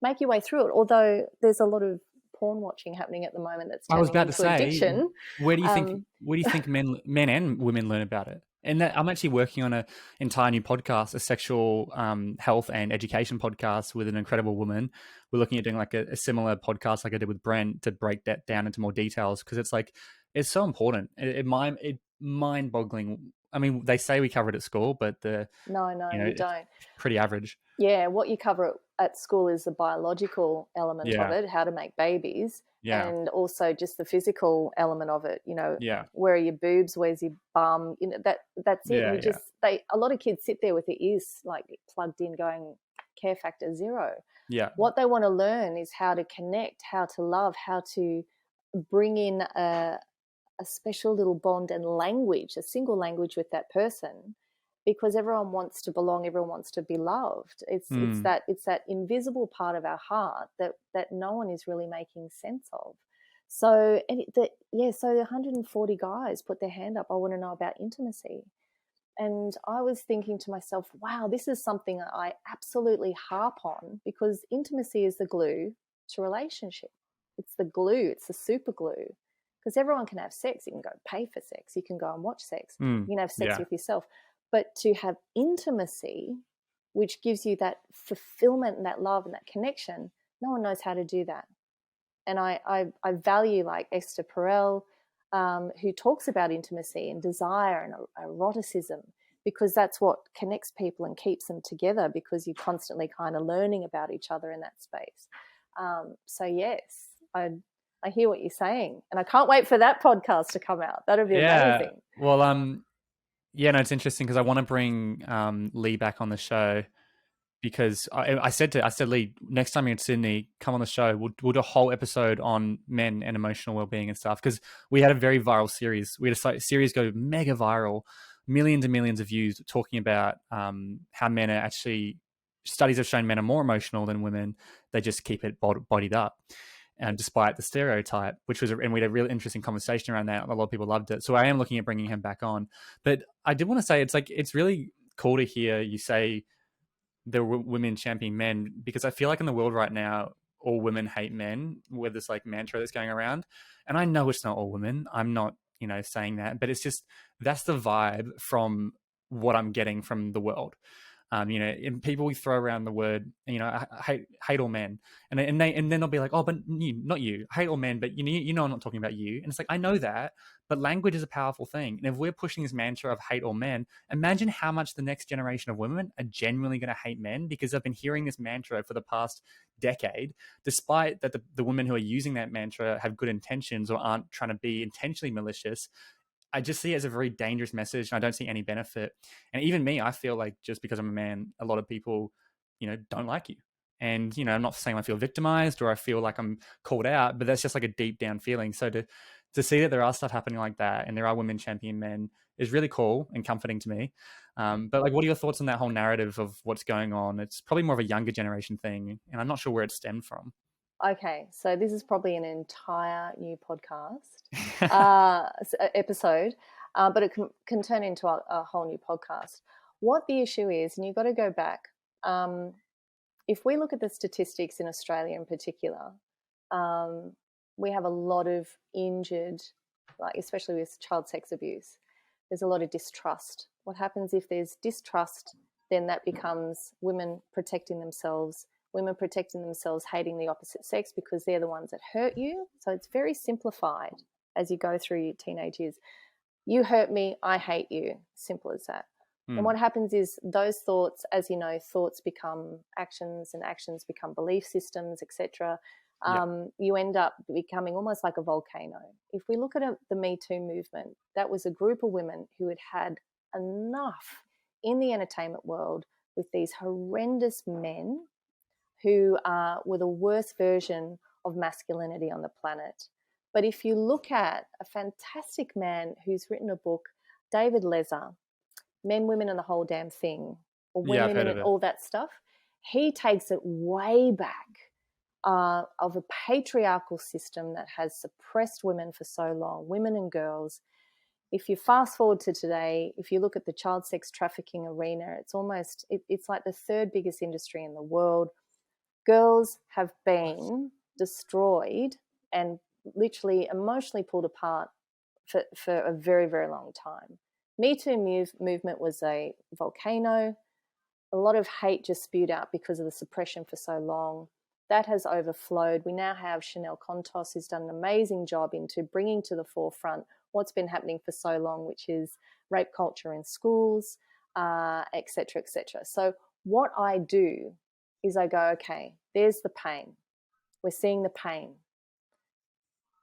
make your way through it, although there's a lot of porn watching happening at the moment that's turning into addiction. Where do you think men and women learn about it? And I'm actually working on an entire new podcast, a sexual health and education podcast with an incredible woman. We're looking at doing like a similar podcast like I did with Brent to break that down into more details, because it's so important. It mind-boggling. I mean, they say we cover it at school, but no, you don't. Pretty average. Yeah, what you cover at school is the biological element of it, how to make babies, and also just the physical element of it. Where are your boobs? Where's your bum? That's it. A lot of kids sit there with their ears like plugged in, going care factor 0. Yeah. What they want to learn is how to connect, how to love, how to bring in a special little bond and language, a single language with that person. Because everyone wants to belong, everyone wants to be loved. It's that invisible part of our heart that no one is really making sense of. So so 140 guys put their hand up. I want to know about intimacy, and I was thinking to myself, wow, this is something that I absolutely harp on, because intimacy is the glue to relationship. It's the glue. It's the super glue. Because everyone can have sex. You can go pay for sex. You can go and watch sex. You can have sex with yourself. But to have intimacy, which gives you that fulfillment and that love and that connection, no one knows how to do that. And I value like Esther Perel, who talks about intimacy and desire and eroticism, because that's what connects people and keeps them together, because you're constantly kind of learning about each other in that space. So, yes, I hear what you're saying, and I can't wait for that podcast to come out. That'll be amazing. Well, yeah, no, it's interesting because I want to bring Lee back on the show, because I said Lee, next time you're in Sydney, come on the show. We'll do a whole episode on men and emotional well-being and stuff, because we had a very viral series. We had a series go mega viral, millions and millions of views, talking about how men are actually, studies have shown men are more emotional than women. They just keep it bodied up. And despite the stereotype, and we had a really interesting conversation around that. A lot of people loved it. So I am looking at bringing him back on. But I did want to say, it's really cool to hear you say there were women championing men, because I feel like in the world right now, all women hate men, with this like mantra that's going around. And I know it's not all women. I'm not, saying that, but it's just, that's the vibe from what I'm getting from the world. And people, we throw around the word, I hate all men, and then they'll be like, oh, but not you, I hate all men, but I'm not talking about you. And it's like, I know that, but language is a powerful thing. And if we're pushing this mantra of hate all men, imagine how much the next generation of women are genuinely going to hate men, because they've been hearing this mantra for the past decade, despite that the women who are using that mantra have good intentions or aren't trying to be intentionally malicious. I just see it as a very dangerous message, and I don't see any benefit. And even me, I feel like just because I'm a man, a lot of people, don't like you. And, I'm not saying I feel victimized or I feel like I'm called out, but that's just like a deep down feeling. So to see that there are stuff happening like that, and there are women champion men, is really cool and comforting to me. But like, what are your thoughts on that whole narrative of what's going on? It's probably more of a younger generation thing, and I'm not sure where it stemmed from. Okay, so this is probably an entire new podcast episode, but it can turn into a whole new podcast. What the issue is, and you've got to go back, if we look at the statistics in Australia in particular, we have a lot of injured, like especially with child sex abuse. There's a lot of distrust. What happens if there's distrust, then that becomes women protecting themselves, hating the opposite sex because they're the ones that hurt you. So it's very simplified as you go through your teenage years. You hurt me, I hate you. Simple as that. And what happens is those thoughts, as you know, thoughts become actions and actions become belief systems, etc. You end up becoming almost like a volcano. If we look at the Me Too movement, that was a group of women who had had enough in the entertainment world with these horrendous men who were the worst version of masculinity on the planet. But if you look at a fantastic man who's written a book, David Lesar, Men, Women, and the Whole Damn Thing, or Women and all that stuff, he takes it way back of a patriarchal system that has suppressed women for so long, women and girls. If you fast forward to today, if you look at the child sex trafficking arena, it's like the third biggest industry in the world. Girls have been destroyed and literally emotionally pulled apart for a very, very long time. Me Too movement was a volcano. A lot of hate just spewed out because of the suppression for so long. That has overflowed. We now have Chanel Contos, who's done an amazing job into bringing to the forefront what's been happening for so long, which is rape culture in schools, et cetera, et cetera. So what I do is I go, okay, there's the pain. We're seeing the pain.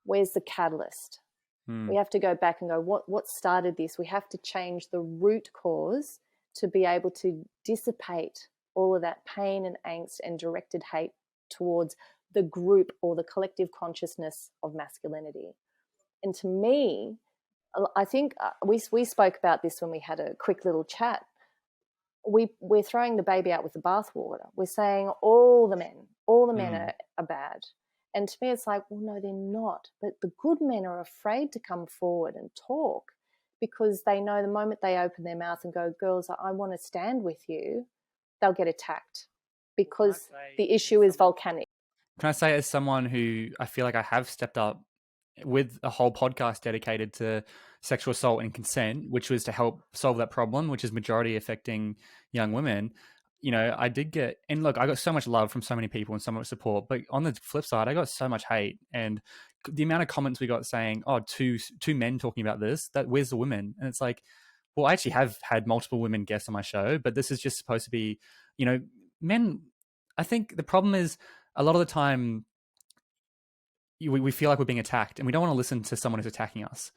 Where's the catalyst? We have to go back and go, what started this? We have to change the root cause to be able to dissipate all of that pain and angst and directed hate towards the group or the collective consciousness of masculinity. And to me, I think we spoke about this when we had a quick little chat. We're throwing the baby out with the bathwater. We're saying all the men are bad. And to me, it's like, well, no, they're not. But the good men are afraid to come forward and talk because they know the moment they open their mouth and go, girls, I want to stand with you, they'll get attacked because the issue is volcanic. Can I say, as someone who I feel like I have stepped up with a whole podcast dedicated to sexual assault and consent, which was to help solve that problem, which is majority affecting young women. You know, I did get, and look, I got so much love from so many people and so much support, but on the flip side, I got so much hate, and the amount of comments we got saying, oh, two men talking about this, where's the women? And it's like, well, I actually have had multiple women guests on my show, but this is just supposed to be, you know, men. I think the problem is a lot of the time we feel like we're being attacked, and we don't want to listen to someone who's attacking us.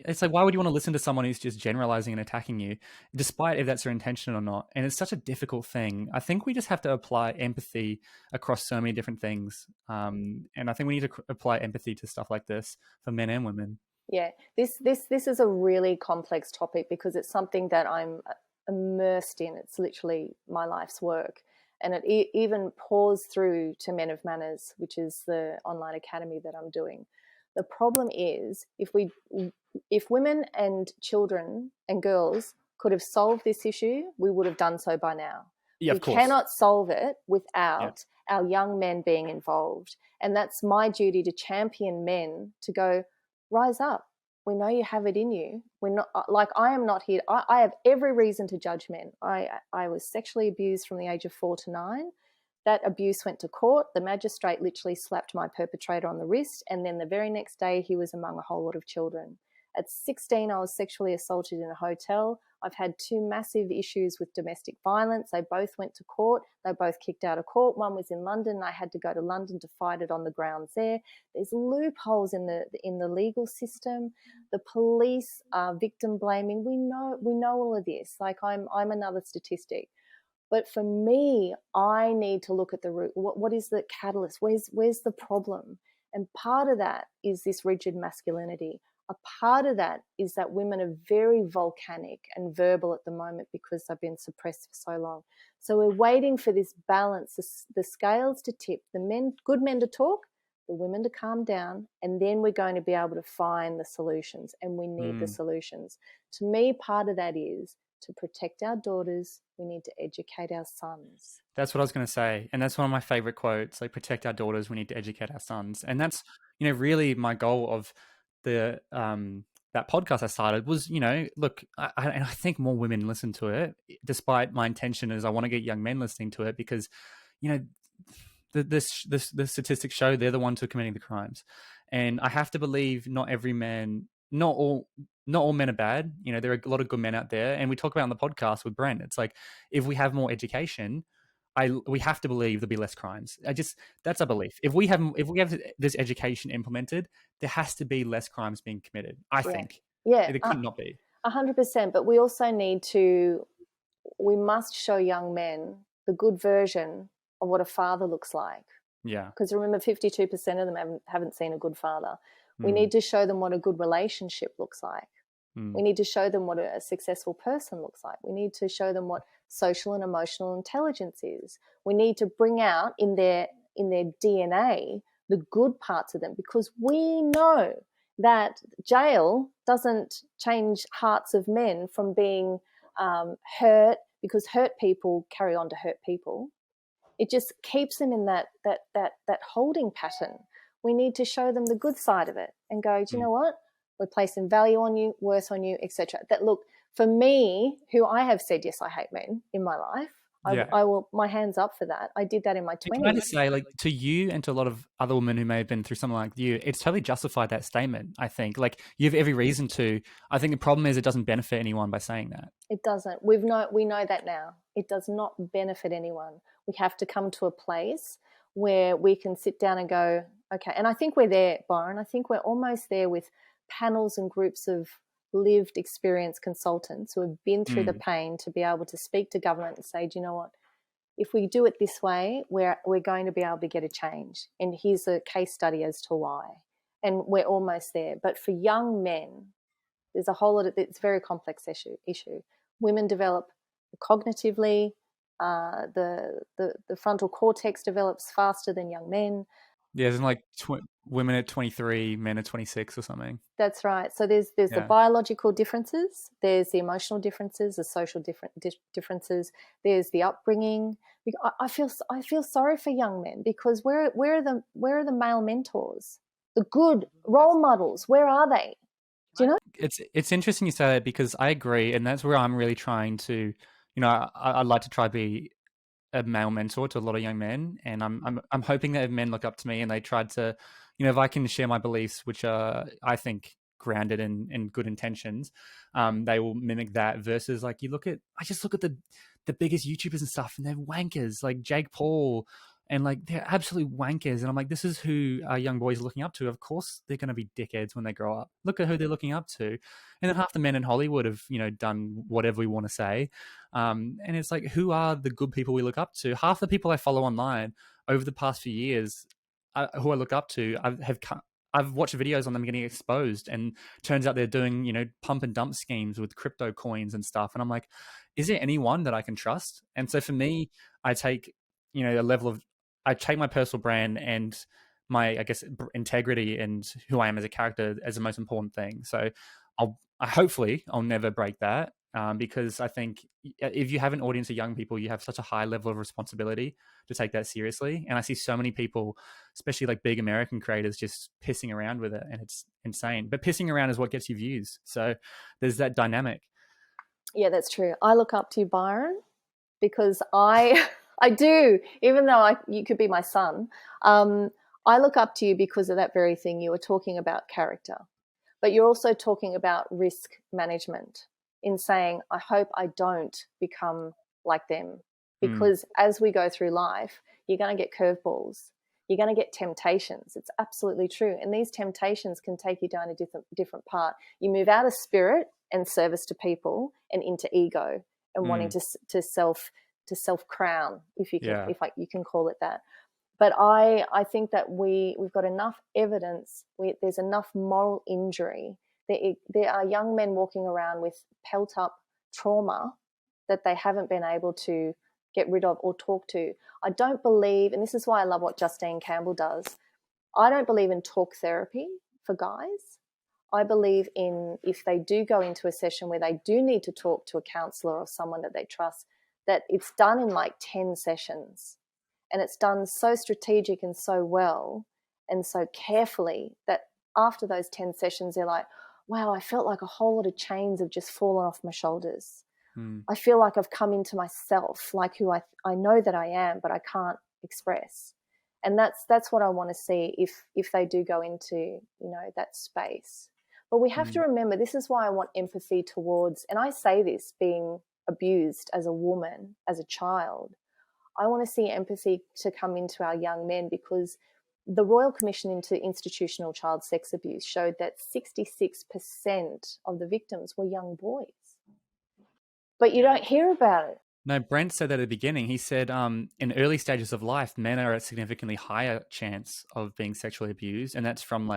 It's like, why would you want to listen to someone who's just generalizing and attacking you, despite if that's their intention or not? And it's such a difficult thing. I think we just have to apply empathy across so many different things. And I think we need to apply empathy to stuff like this for men and women. Yeah, this is a really complex topic because it's something that I'm immersed in. It's literally my life's work. And it even pours through to Men of Manners, which is the online academy that I'm doing. The problem is if women and children and girls could have solved this issue, we would have done so by now. Yeah, of course. We cannot solve it without our young men being involved. And that's my duty to champion men to go, rise up. We know you have it in you. We're not like, I am not here. I have every reason to judge men. I was sexually abused from the age of 4 to 9. That abuse went to court. The magistrate literally slapped my perpetrator on the wrist, and then the very next day he was among a whole lot of children. At 16, I was sexually assaulted in a hotel. I've had 2 massive issues with domestic violence. They both went to court. They both kicked out of court. One was in London. I had to go to London to fight it on the grounds there. There's loopholes in the legal system. The police are victim blaming. We know all of this. Like I'm another statistic. But for me, I need to look at the root. What is the catalyst? Where's the problem? And part of that is this rigid masculinity. A part of that is that women are very volcanic and verbal at the moment because they've been suppressed for so long. So we're waiting for this balance, the scales to tip, good men to talk, the women to calm down, and then we're going to be able to find the solutions, and we need the solutions. To me, part of that is to protect our daughters, we need to educate our sons. That's what I was going to say. And that's one of my favorite quotes, like, protect our daughters, we need to educate our sons. And that's, you know, really my goal of the that podcast I started was, you know, look, I think more women listen to it, despite my intention is I want to get young men listening to it because, you know, the statistics show they're the ones who are committing the crimes. And I have to believe not every man not all men are bad. You know, there are a lot of good men out there, and we talk about on the podcast with Brent. It's like, if we have more education, we have to believe there'll be less crimes. That's our belief. If we have this education implemented, there has to be less crimes being committed. I think. Yeah, There could not be. 100%. But we also we must show young men the good version of what a father looks like. Yeah. Because remember, 52% of them haven't seen a good father. We need to show them what a good relationship looks like. We need to show them what a successful person looks like. We need to show them what social and emotional intelligence is. We need to bring out in their DNA the good parts of them, because we know that jail doesn't change hearts of men from being hurt, because hurt people carry on to hurt people. It just keeps them in that holding pattern. We need to show them the good side of it and go, do you know what? We're placing value on you, worth on you, etc. That, look, for me, who I have said, yes, I hate men in my life, I will, my hands up for that. I did that in my 20s. Can I just say, like, to you and to a lot of other women who may have been through something like you, it's totally justified, that statement, I think. Like, you have every reason to. I think the problem is it doesn't benefit anyone by saying that. It doesn't. We know that now. It does not benefit anyone. We have to come to a place where we can sit down and go, okay, and I think we're there, Byron. I think we're almost there with panels and groups of lived experience consultants who have been through the pain to be able to speak to government and say, do you know what? If we do it this way, we're going to be able to get a change. And here's a case study as to why. And we're almost there. But for young men, there's a whole lot of, it's a very complex issue. Women develop cognitively, the frontal cortex develops faster than young men. Yeah, isn't like women at 23, men at 26 or something. That's right. So there's the biological differences, there's the emotional differences, the social differences, there's the upbringing. I feel sorry for young men, because where are the male mentors, the good role models? Where are they? Do you know? It's interesting you say that, because I agree, and that's where I'm really trying to, you know, I'd like to try to be a male mentor to a lot of young men, and I'm hoping that if men look up to me and they tried to, you know, if I can share my beliefs, which are, I think, grounded in good intentions, they will mimic that. Versus, like, I just look at the biggest YouTubers and stuff, and they're wankers, like Jake Paul, and like, they're absolute wankers, and I'm like, this is who our young boys are looking up to. Of course they're going to be dickheads when they grow up. Look at who they're looking up to. And then half the men in Hollywood have, you know, done whatever we want to say, and it's like, who are the good people we look up to? Half the people I follow online over the past few years, who I look up to, I've watched videos on them getting exposed, and turns out they're doing, you know, pump and dump schemes with crypto coins and stuff, and I'm like, is there anyone that I can trust? And so for me, I take, you know, I take my personal brand and my, I guess, integrity and who I am as a character as the most important thing. So hopefully I'll never break that, because I think if you have an audience of young people, you have such a high level of responsibility to take that seriously. And I see so many people, especially like big American creators, just pissing around with it, and it's insane. But pissing around is what gets you views. So there's that dynamic. Yeah, that's true. I look up to you, Byron, because I do, even though you could be my son. I look up to you because of that very thing. You were talking about character, but you're also talking about risk management, in saying, I hope I don't become like them, because as we go through life, you're going to get curveballs. You're going to get temptations. It's absolutely true. And these temptations can take you down a different path. You move out of spirit and service to people and into ego and wanting to self crown, if you can, you can call it that. But I think that we've got enough evidence. There's enough moral injury. There are young men walking around with pent up trauma that they haven't been able to get rid of or talk to. I don't believe, and this is why I love what Justine Campbell does, I don't believe in talk therapy for guys. I believe in, if they do go into a session where they do need to talk to a counsellor or someone that they trust, that it's done in like 10 sessions, and it's done so strategic and so well and so carefully that after those 10 sessions, they're like, wow, I felt like a whole lot of chains have just fallen off my shoulders. I feel like I've come into myself, like who I know that I am, but I can't express. And that's what I want to see if they do go into, you know, that space. But we have to remember, this is why I want empathy towards, and I say this being abused as a woman, as a child, I want to see empathy to come into our young men, because the Royal Commission into Institutional Child Sex Abuse showed that 66% of the victims were young boys. But you don't hear about it. No, Brent said that at the beginning. He said in early stages of life, men are at significantly higher chance of being sexually abused. And that's from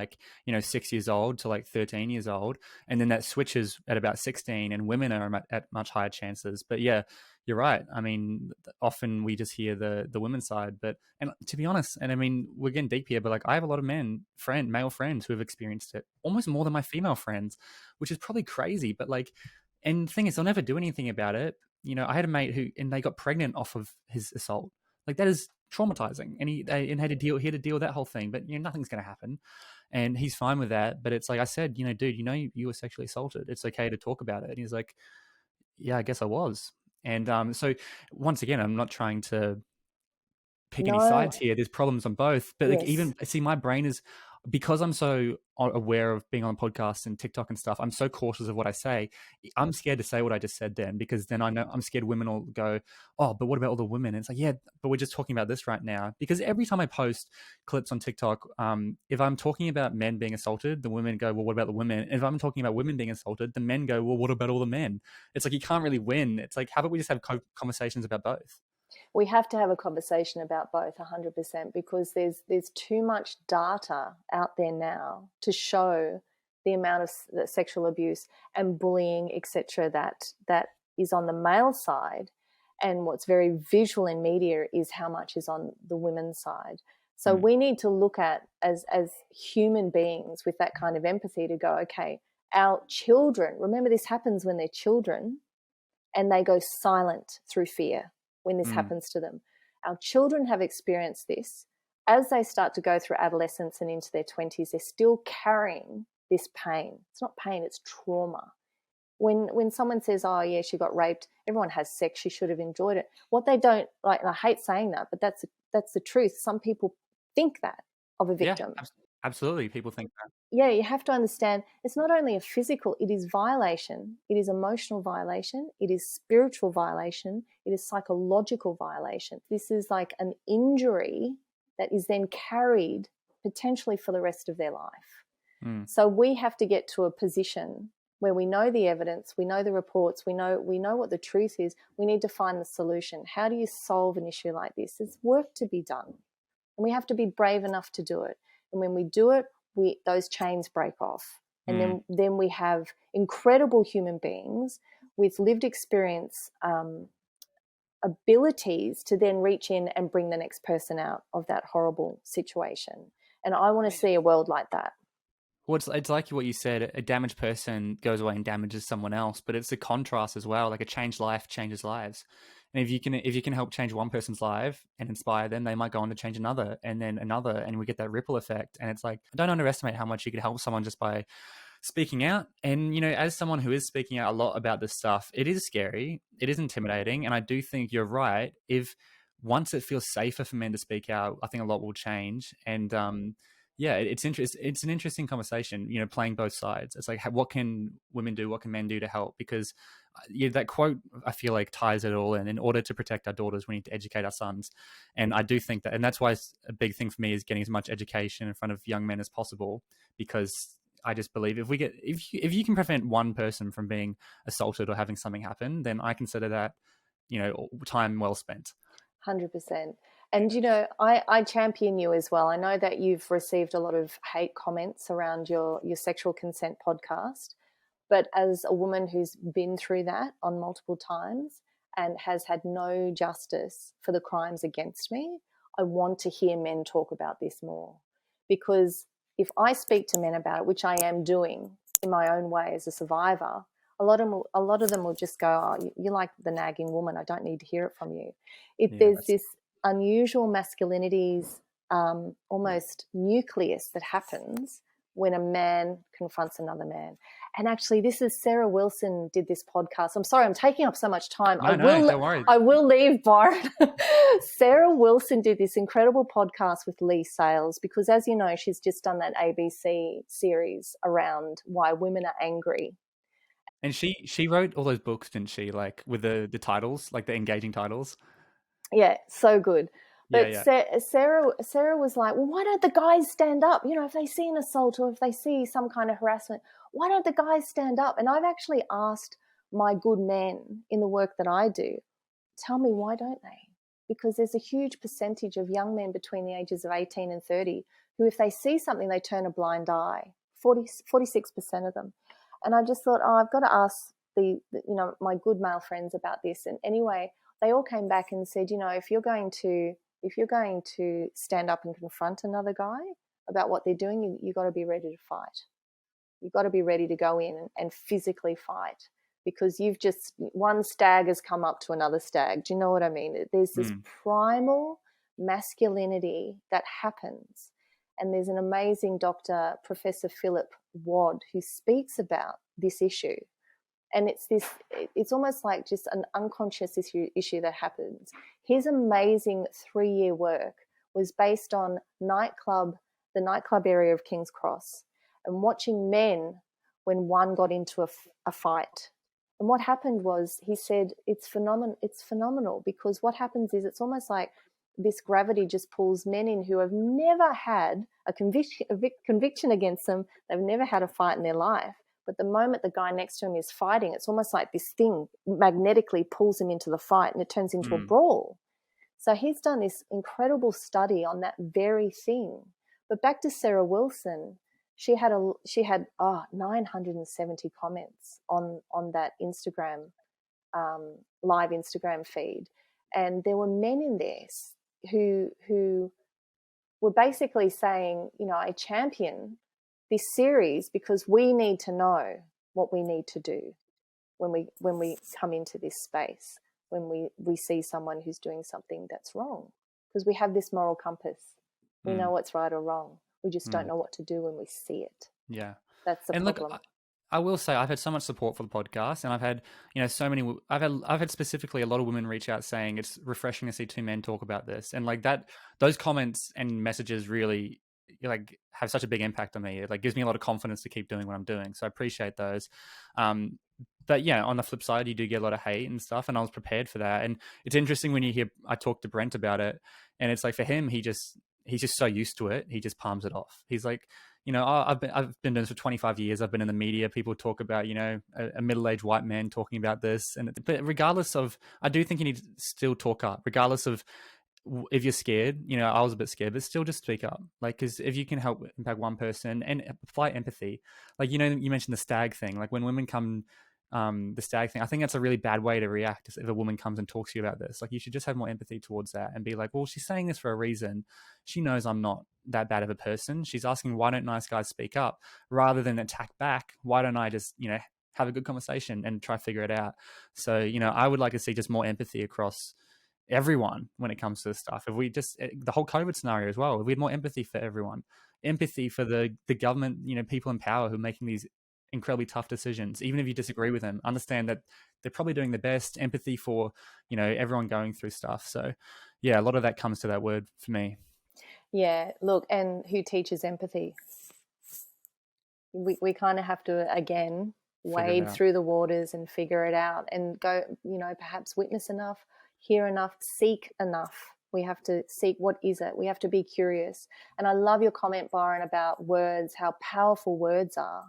6 years old to 13 years old. And then that switches at about 16, and women are at much higher chances. But yeah, you're right. I mean, often we just hear the women's side. And to be honest, and I mean, we're getting deep here, but I have a lot of male friends who have experienced it almost more than my female friends, which is probably crazy. But and the thing is, they'll never do anything about it. I had a mate and they got pregnant off of his assault. That is traumatizing, and he had to deal with that whole thing. But nothing's going to happen, and he's fine with that. But it's like I said, dude, you were sexually assaulted. It's okay to talk about it. And he's like, yeah, I guess I was. And so once again, I'm not trying to pick any sides here. There's problems on both, but even see, my brain is, because I'm so aware of being on podcasts and TikTok and stuff, I'm so cautious of what I say. I'm scared to say what I just said then, because then I know I'm scared women will go, oh, but what about all the women? And it's like, yeah, but we're just talking about this right now. Because every time I post clips on TikTok, if I'm talking about men being assaulted, the women go, well, what about the women? And if I'm talking about women being assaulted, the men go, well, what about all the men? It's like, you can't really win. It's like, how about we just have conversations about both? We have to have a conversation about both 100%, because there's too much data out there now to show the amount of sexual abuse and bullying, etc., that is on the male side. And what's very visual in media is how much is on the women's side. So we need to look at, as human beings with that kind of empathy, to go, okay, our children, remember this happens when they're children and they go silent through fear when this happens to them. Our children have experienced this. As they start to go through adolescence and into their 20s, they're still carrying this pain. It's not pain, it's trauma. When someone says, oh, yeah, she got raped, everyone has sex, she should have enjoyed it. What they don't, and I hate saying that, but that's the truth. Some people think that of a victim. Yeah, absolutely. People think that. Yeah, you have to understand, it's not only a physical, it is violation, it is emotional violation, it is spiritual violation, it is psychological violation. This is like an injury that is then carried potentially for the rest of their life. So we have to get to a position where we know the evidence, we know the reports, we know what the truth is. We need to find the solution. How do you solve an issue like this? There's work to be done, and we have to be brave enough to do it. And when we do it, those chains break off. And then we have incredible human beings with lived experience, abilities to then reach in and bring the next person out of that horrible situation. And I want to see a world like that. Well, it's like what you said, a damaged person goes away and damages someone else, but it's a contrast as well. Like a changed life changes lives. And if you can help change one person's life and inspire them, they might go on to change another, and then another, and we get that ripple effect. And it's like, don't underestimate how much you could help someone just by speaking out. And, as someone who is speaking out a lot about this stuff, it is scary, it is intimidating. And I do think you're right. If once it feels safer for men to speak out, I think a lot will change. And, yeah, it's an interesting conversation, playing both sides. It's like, what can women do? What can men do to help? Because that quote, I feel like, ties it all in. In order to protect our daughters, we need to educate our sons. And I do think that, and that's why it's a big thing for me, is getting as much education in front of young men as possible, because I just believe if you can prevent one person from being assaulted or having something happen, then I consider that, time well spent. 100%. And, I champion you as well. I know that you've received a lot of hate comments around your sexual consent podcast. But as a woman who's been through that on multiple times and has had no justice for the crimes against me, I want to hear men talk about this more. Because if I speak to men about it, which I am doing in my own way as a survivor, a lot of them will just go, oh, you're like the nagging woman, I don't need to hear it from you. There's this unusual masculinity's almost nucleus that happens when a man confronts another man. And actually, this is Sarah Wilson did this podcast. I'm sorry, I'm taking up so much time. No, don't worry. I will leave, Byron. Sarah Wilson did this incredible podcast with Lee Sales because, as you know, she's just done that ABC series around why women are angry. And she wrote all those books, didn't she? Like with the titles, like the engaging titles. Yeah, so good. But Yeah. Sarah was like, well, why don't the guys stand up? You know, if they see an assault or if they see some kind of harassment, why don't the guys stand up? And I've actually asked my good men in the work that I do, tell me, why don't they? Because there's a huge percentage of young men between the ages of 18 and 30 who, if they see something, they turn a blind eye, 46% of them. And I just thought, I've got to ask my good male friends about this. And anyway, they all came back and said, if you're going to stand up and confront another guy about what they're doing, you got to be ready to fight. You've got to be ready to go in and physically fight, because one stag has come up to another stag. Do you know what I mean? There's this primal masculinity that happens. And there's an amazing doctor, Professor Philip Wadd, who speaks about this issue. And it's almost like just an unconscious issue that happens. His amazing 3-year work was based on the nightclub area of King's Cross, and watching men when one got into a fight. And what happened was, he said, it's phenomenal, because what happens is it's almost like this gravity just pulls men in who have never had a conviction against them. They've never had a fight in their life. But the moment the guy next to him is fighting, it's almost like this thing magnetically pulls him into the fight, and it turns into a brawl. So he's done this incredible study on that very thing. But back to Sarah Wilson, she had 970 comments on that Instagram live Instagram feed, and there were men in there who were basically saying, I champion this series because we need to know what we need to do when we come into this space, when we see someone who's doing something that's wrong, because we have this moral compass. We know what's right or wrong. We just don't know what to do when we see it. Yeah. That's the problem. Look, I will say I've had so much support for the podcast, and I've had, I've had specifically a lot of women reach out saying it's refreshing to see two men talk about this. And like that, those comments and messages really like have such a big impact on me. It like gives me a lot of confidence to keep doing what I'm doing. So I appreciate those. But yeah, on the flip side, you do get a lot of hate and stuff, and I was prepared for that. And it's interesting when you hear, I talked to Brent about it, and it's like for him, he's just so used to it. He just palms it off. He's like, I've been doing this for 25 years. I've been in the media. People talk about, a middle-aged white man talking about this. But regardless of, I do think you need to still talk up, regardless of if you're scared. I was a bit scared, but still just speak up. Like, because if you can help impact one person and apply empathy, like, you mentioned the stag thing. Like when women come, the stag thing, I think that's a really bad way to react if a woman comes and talks to you about this. Like, you should just have more empathy towards that and be like, well, she's saying this for a reason. She knows I'm not that bad of a person. She's asking, why don't nice guys speak up rather than attack back? Why don't I just have a good conversation and try to figure it out? So I would like to see just more empathy across everyone when it comes to this stuff. If we just, the whole COVID scenario as well, if we had more empathy for everyone, empathy for the government, people in power who are making these incredibly tough decisions, even if you disagree with them, understand that they're probably doing the best. Empathy for everyone going through stuff. So yeah, a lot of that comes to that word for me. Yeah, look, and who teaches empathy? We kind of have to again wade through the waters and figure it out, and go, perhaps witness enough, hear enough, seek enough. We have to seek, what is it? We have to be curious. And I love your comment, Byron, about words, how powerful words are,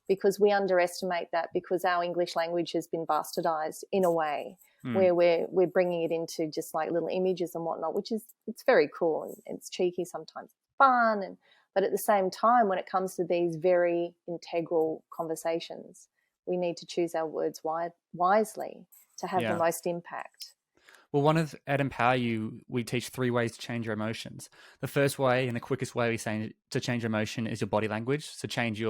because we underestimate that, because our English language has been bastardized in a way where we're bringing it into just like little images and whatnot, which is, it's very cool and it's cheeky, sometimes fun. But at the same time, when it comes to these very integral conversations, we need to choose our words wisely to have the most impact. Well, at Empower You, we teach 3 ways to change your emotions. The first way and the quickest way we say to change your emotion is your body language. So change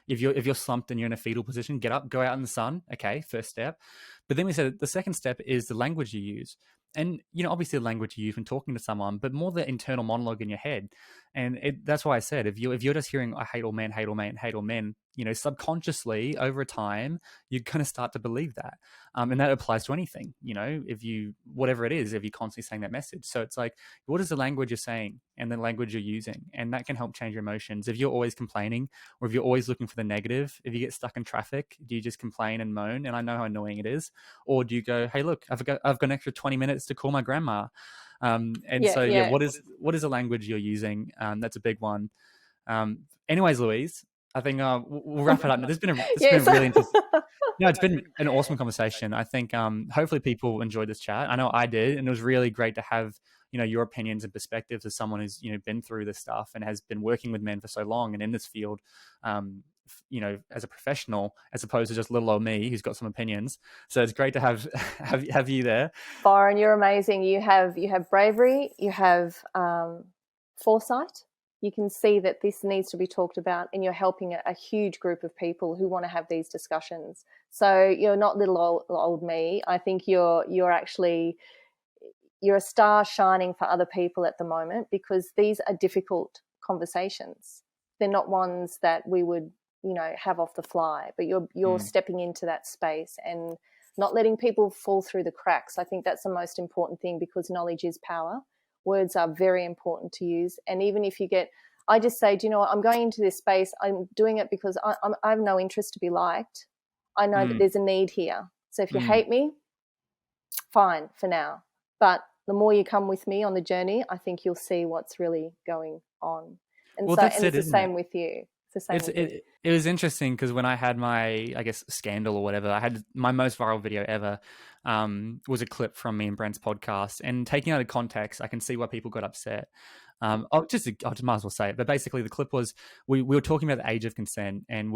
if you're slumped and you're in a fetal position, get up, go out in the sun. Okay, first step. But then we said the second step is the language you use. And, obviously the language you use when talking to someone, but more the internal monologue in your head. And that's why I said, if you're just hearing, I hate all men, hate all men, hate all men, subconsciously over time, you're going to start to believe that. And that applies to anything, whatever it is, if you're constantly saying that message. So it's like, what is the language you're saying and the language you're using? And that can help change your emotions. If you're always complaining, or if you're always looking for the negative, if you get stuck in traffic, do you just complain and moan? And I know how annoying it is. Or do you go, hey, look, I've got an extra 20 minutes to call my grandma. What is the language you're using? That's a big one. Anyways, Louise, I think we'll wrap it up. This has been really interesting. It's been an awesome conversation. I think hopefully people enjoyed this chat. I know I did, and it was really great to have your opinions and perspectives as someone who's been through this stuff and has been working with men for so long and in this field. As a professional, as opposed to just little old me who's got some opinions. So it's great to have you there. Byron, you're amazing. You have bravery, you have foresight. You can see that this needs to be talked about, and you're helping a huge group of people who want to have these discussions. So you're not little old me. I think you're a star shining for other people at the moment, because these are difficult conversations. They're not ones that we would have off the fly, but you're stepping into that space and not letting people fall through the cracks. I think that's the most important thing, because knowledge is power. Words are very important to use. And even if I just say, do you know what, I'm going into this space, I'm doing it because I have no interest to be liked. I know that there's a need here. So if you hate me, fine for now. But the more you come with me on the journey, I think you'll see what's really going on. And it's the same with you. It was interesting because when I had my, I guess, scandal or whatever, I had my most viral video ever was a clip from me and Brent's podcast. And taking out of context, I can see why people got upset. I just might as well say it. But basically, the clip was we were talking about the age of consent, and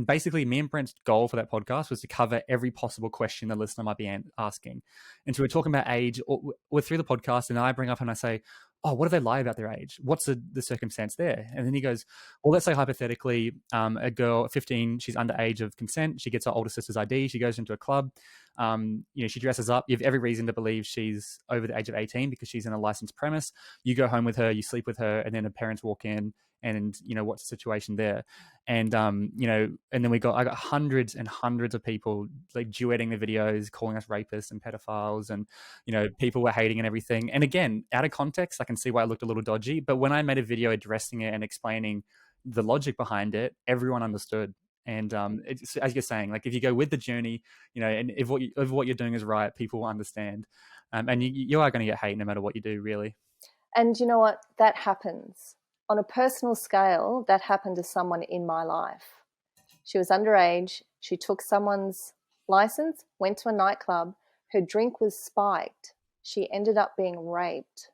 basically me and Brent's goal for that podcast was to cover every possible question the listener might be asking. And so we're talking about age. We're through the podcast, and I bring up and I say, oh, what if they lie about their age? What's the circumstance there? And then he goes, well, let's say hypothetically, a girl, 15, she's under age of consent. She gets her older sister's ID. She goes into a club. She dresses up. You have every reason to believe she's over the age of 18 because she's in a licensed premise. You go home with her, you sleep with her, and then her parents walk in, and what's the situation there? And and then I got hundreds and hundreds of people like duetting the videos, calling us rapists and pedophiles, and people were hating and everything. And again, out of context, I can see why it looked a little dodgy. But when I made a video addressing it and explaining the logic behind it, everyone understood. And it's, as you're saying, like if you go with the journey, and if what you're doing is right, people will understand. And you are going to get hate no matter what you do, really. And you know what? That happens. On a personal scale, that happened to someone in my life. She was underage. She took someone's license, went to a nightclub. Her drink was spiked. She ended up being raped.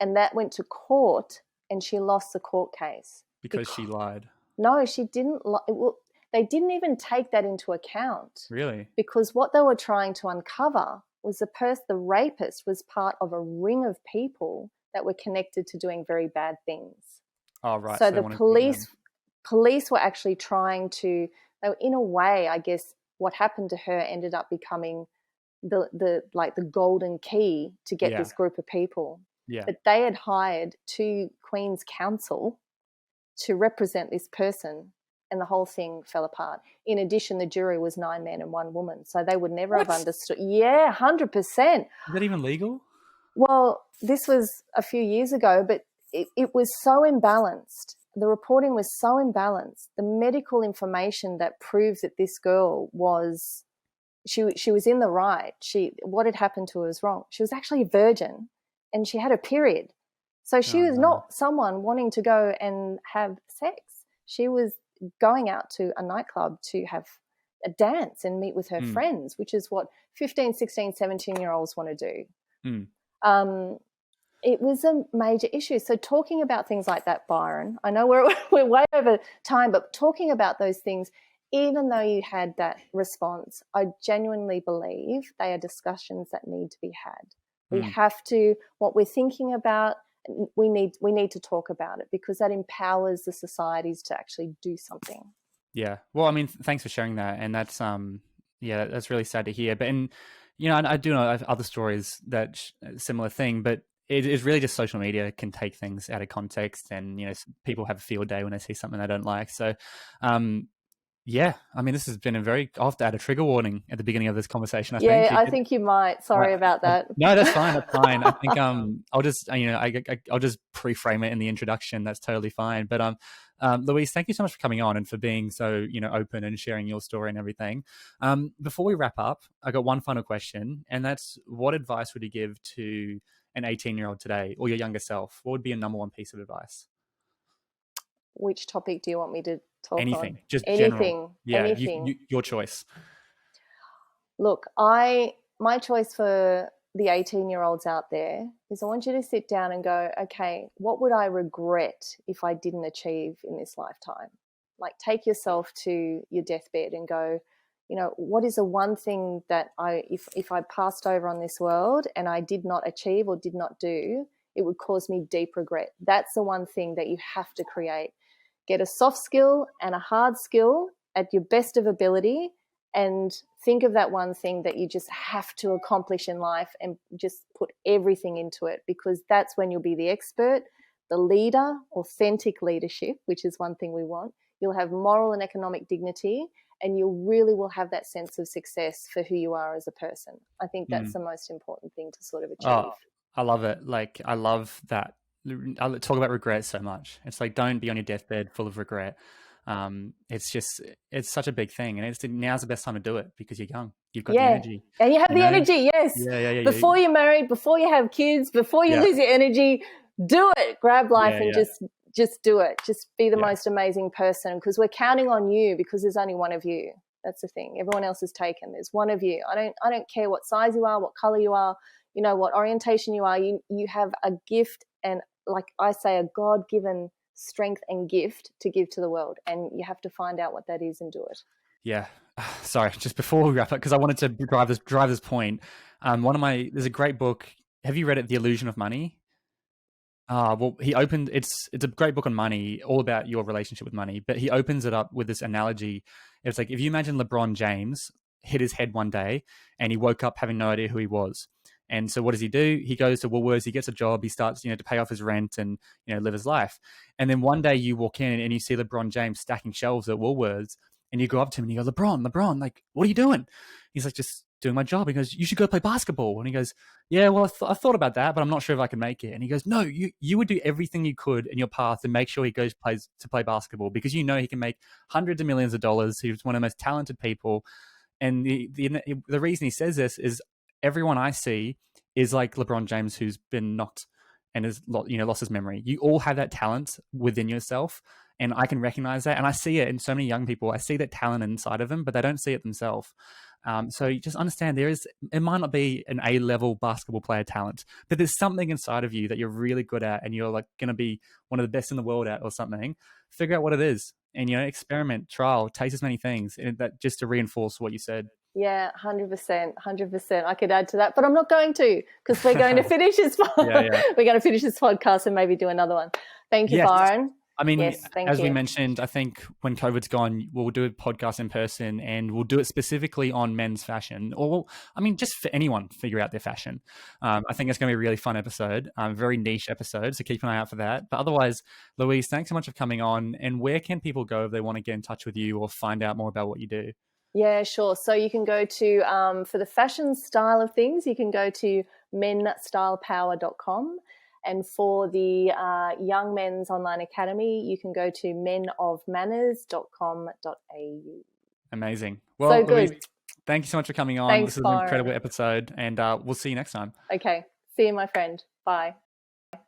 And that went to court, and she lost the court case. Because she lied? No, she didn't. They didn't even take that into account. Really? Because what they were trying to uncover was the rapist was part of a ring of people that were connected to doing very bad things. Oh, right. So the police were actually trying to, in a way, I guess, what happened to her ended up becoming the golden key to get this group of people. Yeah. But they had hired 2 Queen's Counsel to represent this person, and the whole thing fell apart. In addition, the jury was 9 men and 1 woman, so they would never have understood. Yeah, 100%. Is that even legal? Well, this was a few years ago, but it was so imbalanced. The reporting was so imbalanced. The medical information that proves that this girl was, she was in the right. What had happened to her was wrong. She was actually a virgin, and she had a period. So she was not someone wanting to go and have sex. She was going out to a nightclub to have a dance and meet with her friends, which is what 15, 16, 17-year-olds want to do. It was a major issue. So talking about things like that, Byron, I know we're way over time, but talking about those things, even though you had that response, I genuinely believe they are discussions that need to be had. We have to, what we're thinking about, we need to talk about it, because that empowers the societies to actually do something. Yeah. Well, I mean, thanks for sharing that. And that's, that's really sad to hear. But, I do know other stories that similar thing, but it is really just social media can take things out of context, and people have a field day when they see something they don't like. So yeah, I mean, this has been I'll have to add a trigger warning at the beginning of this conversation, I think. I think you might. Sorry about that. No, that's fine. That's fine. I think I'll just I'll just pre-frame it in the introduction. That's totally fine. But Louise, thank you so much for coming on and for being so open and sharing your story and everything. Before we wrap up, I got one final question, and that's, what advice would you give to an 18-year-old today, or your younger self? What would be your number one piece of advice? Which topic do you want me to talk on? Anything, just anything, general. Yeah, anything. Your choice. Look, my choice for the 18-year-olds out there is, I want you to sit down and go, okay, what would I regret if I didn't achieve in this lifetime? Like, take yourself to your deathbed and go, what is the one thing that if I passed over on this world and I did not achieve or did not do, it would cause me deep regret. That's the one thing that you have to create. Get a soft skill and a hard skill at your best of ability, and think of that one thing that you just have to accomplish in life, and just put everything into it, because that's when you'll be the expert, the leader, authentic leadership, which is one thing we want. You'll have moral and economic dignity, and you really will have that sense of success for who you are as a person. I think that's the most important thing to sort of achieve. Oh, I love it. Like, I love that. I talk about regret so much. It's like, don't be on your deathbed full of regret. It's such a big thing, and now's the best time to do it, because you're young. You've got the energy, and you have the energy. Yes. Yeah. Before you're married, before you have kids, before you lose your energy, do it. Grab life and just do it. Just be the most amazing person, because we're counting on you, because there's only one of you. That's the thing. Everyone else is taken. There's one of you. I don't care what size you are, what color you are, what orientation you are. You have a gift, and like I say, a God-given strength and gift to give to the world, and you have to find out what that is and do it. Yeah. Sorry, just before we wrap up, because I wanted to drive this point. There's a great book. Have you read it, The Illusion of Money? Well, it's a great book on money, all about your relationship with money, but he opens it up with this analogy. It's like, if you imagine LeBron James hit his head one day and he woke up having no idea who he was. And so what does he do? He goes to Woolworths, he gets a job, he starts, to pay off his rent and, live his life. And then one day you walk in and you see LeBron James stacking shelves at Woolworths, and you go up to him and you go, LeBron, like, what are you doing? He's like, just doing my job. He goes, you should go play basketball. And he goes, yeah, well, I thought about that, but I'm not sure if I can make it. And he goes, no, you would do everything you could in your path to make sure he goes to play basketball, because he can make hundreds of millions of dollars. He's one of the most talented people. And the reason he says this is, everyone I see is like LeBron James, who's been knocked and has lost his memory. You all have that talent within yourself, and I can recognize that, and I see it in so many young people. I see that talent inside of them, but they don't see it themselves. So you just understand, it might not be an A-level basketball player talent, but there's something inside of you that you're really good at, and you're like going to be one of the best in the world at, or something. Figure out what it is, and experiment, trial, taste as many things, and that, just to reinforce what you said. Yeah, 100%. I could add to that, but I'm not going to, because we're going to finish this. We're going to finish this podcast and maybe do another one. Thank you, Byron. I mean, as we mentioned, I think when COVID's gone, we'll do a podcast in person, and we'll do it specifically on men's fashion, or just for anyone figure out their fashion. I think it's going to be a really fun episode, very niche episode, so keep an eye out for that. But otherwise, Louise, thanks so much for coming on. And where can people go if they want to get in touch with you or find out more about what you do? Yeah, sure. So you can go to, for the fashion style of things, you can go to menstylepower.com. And for the Young Men's Online Academy, you can go to menofmanners.com.au. Amazing. Well, so good. Louise, thank you so much for coming on. Thanks, this is an incredible episode, and we'll see you next time. Okay. See you, my friend. Bye.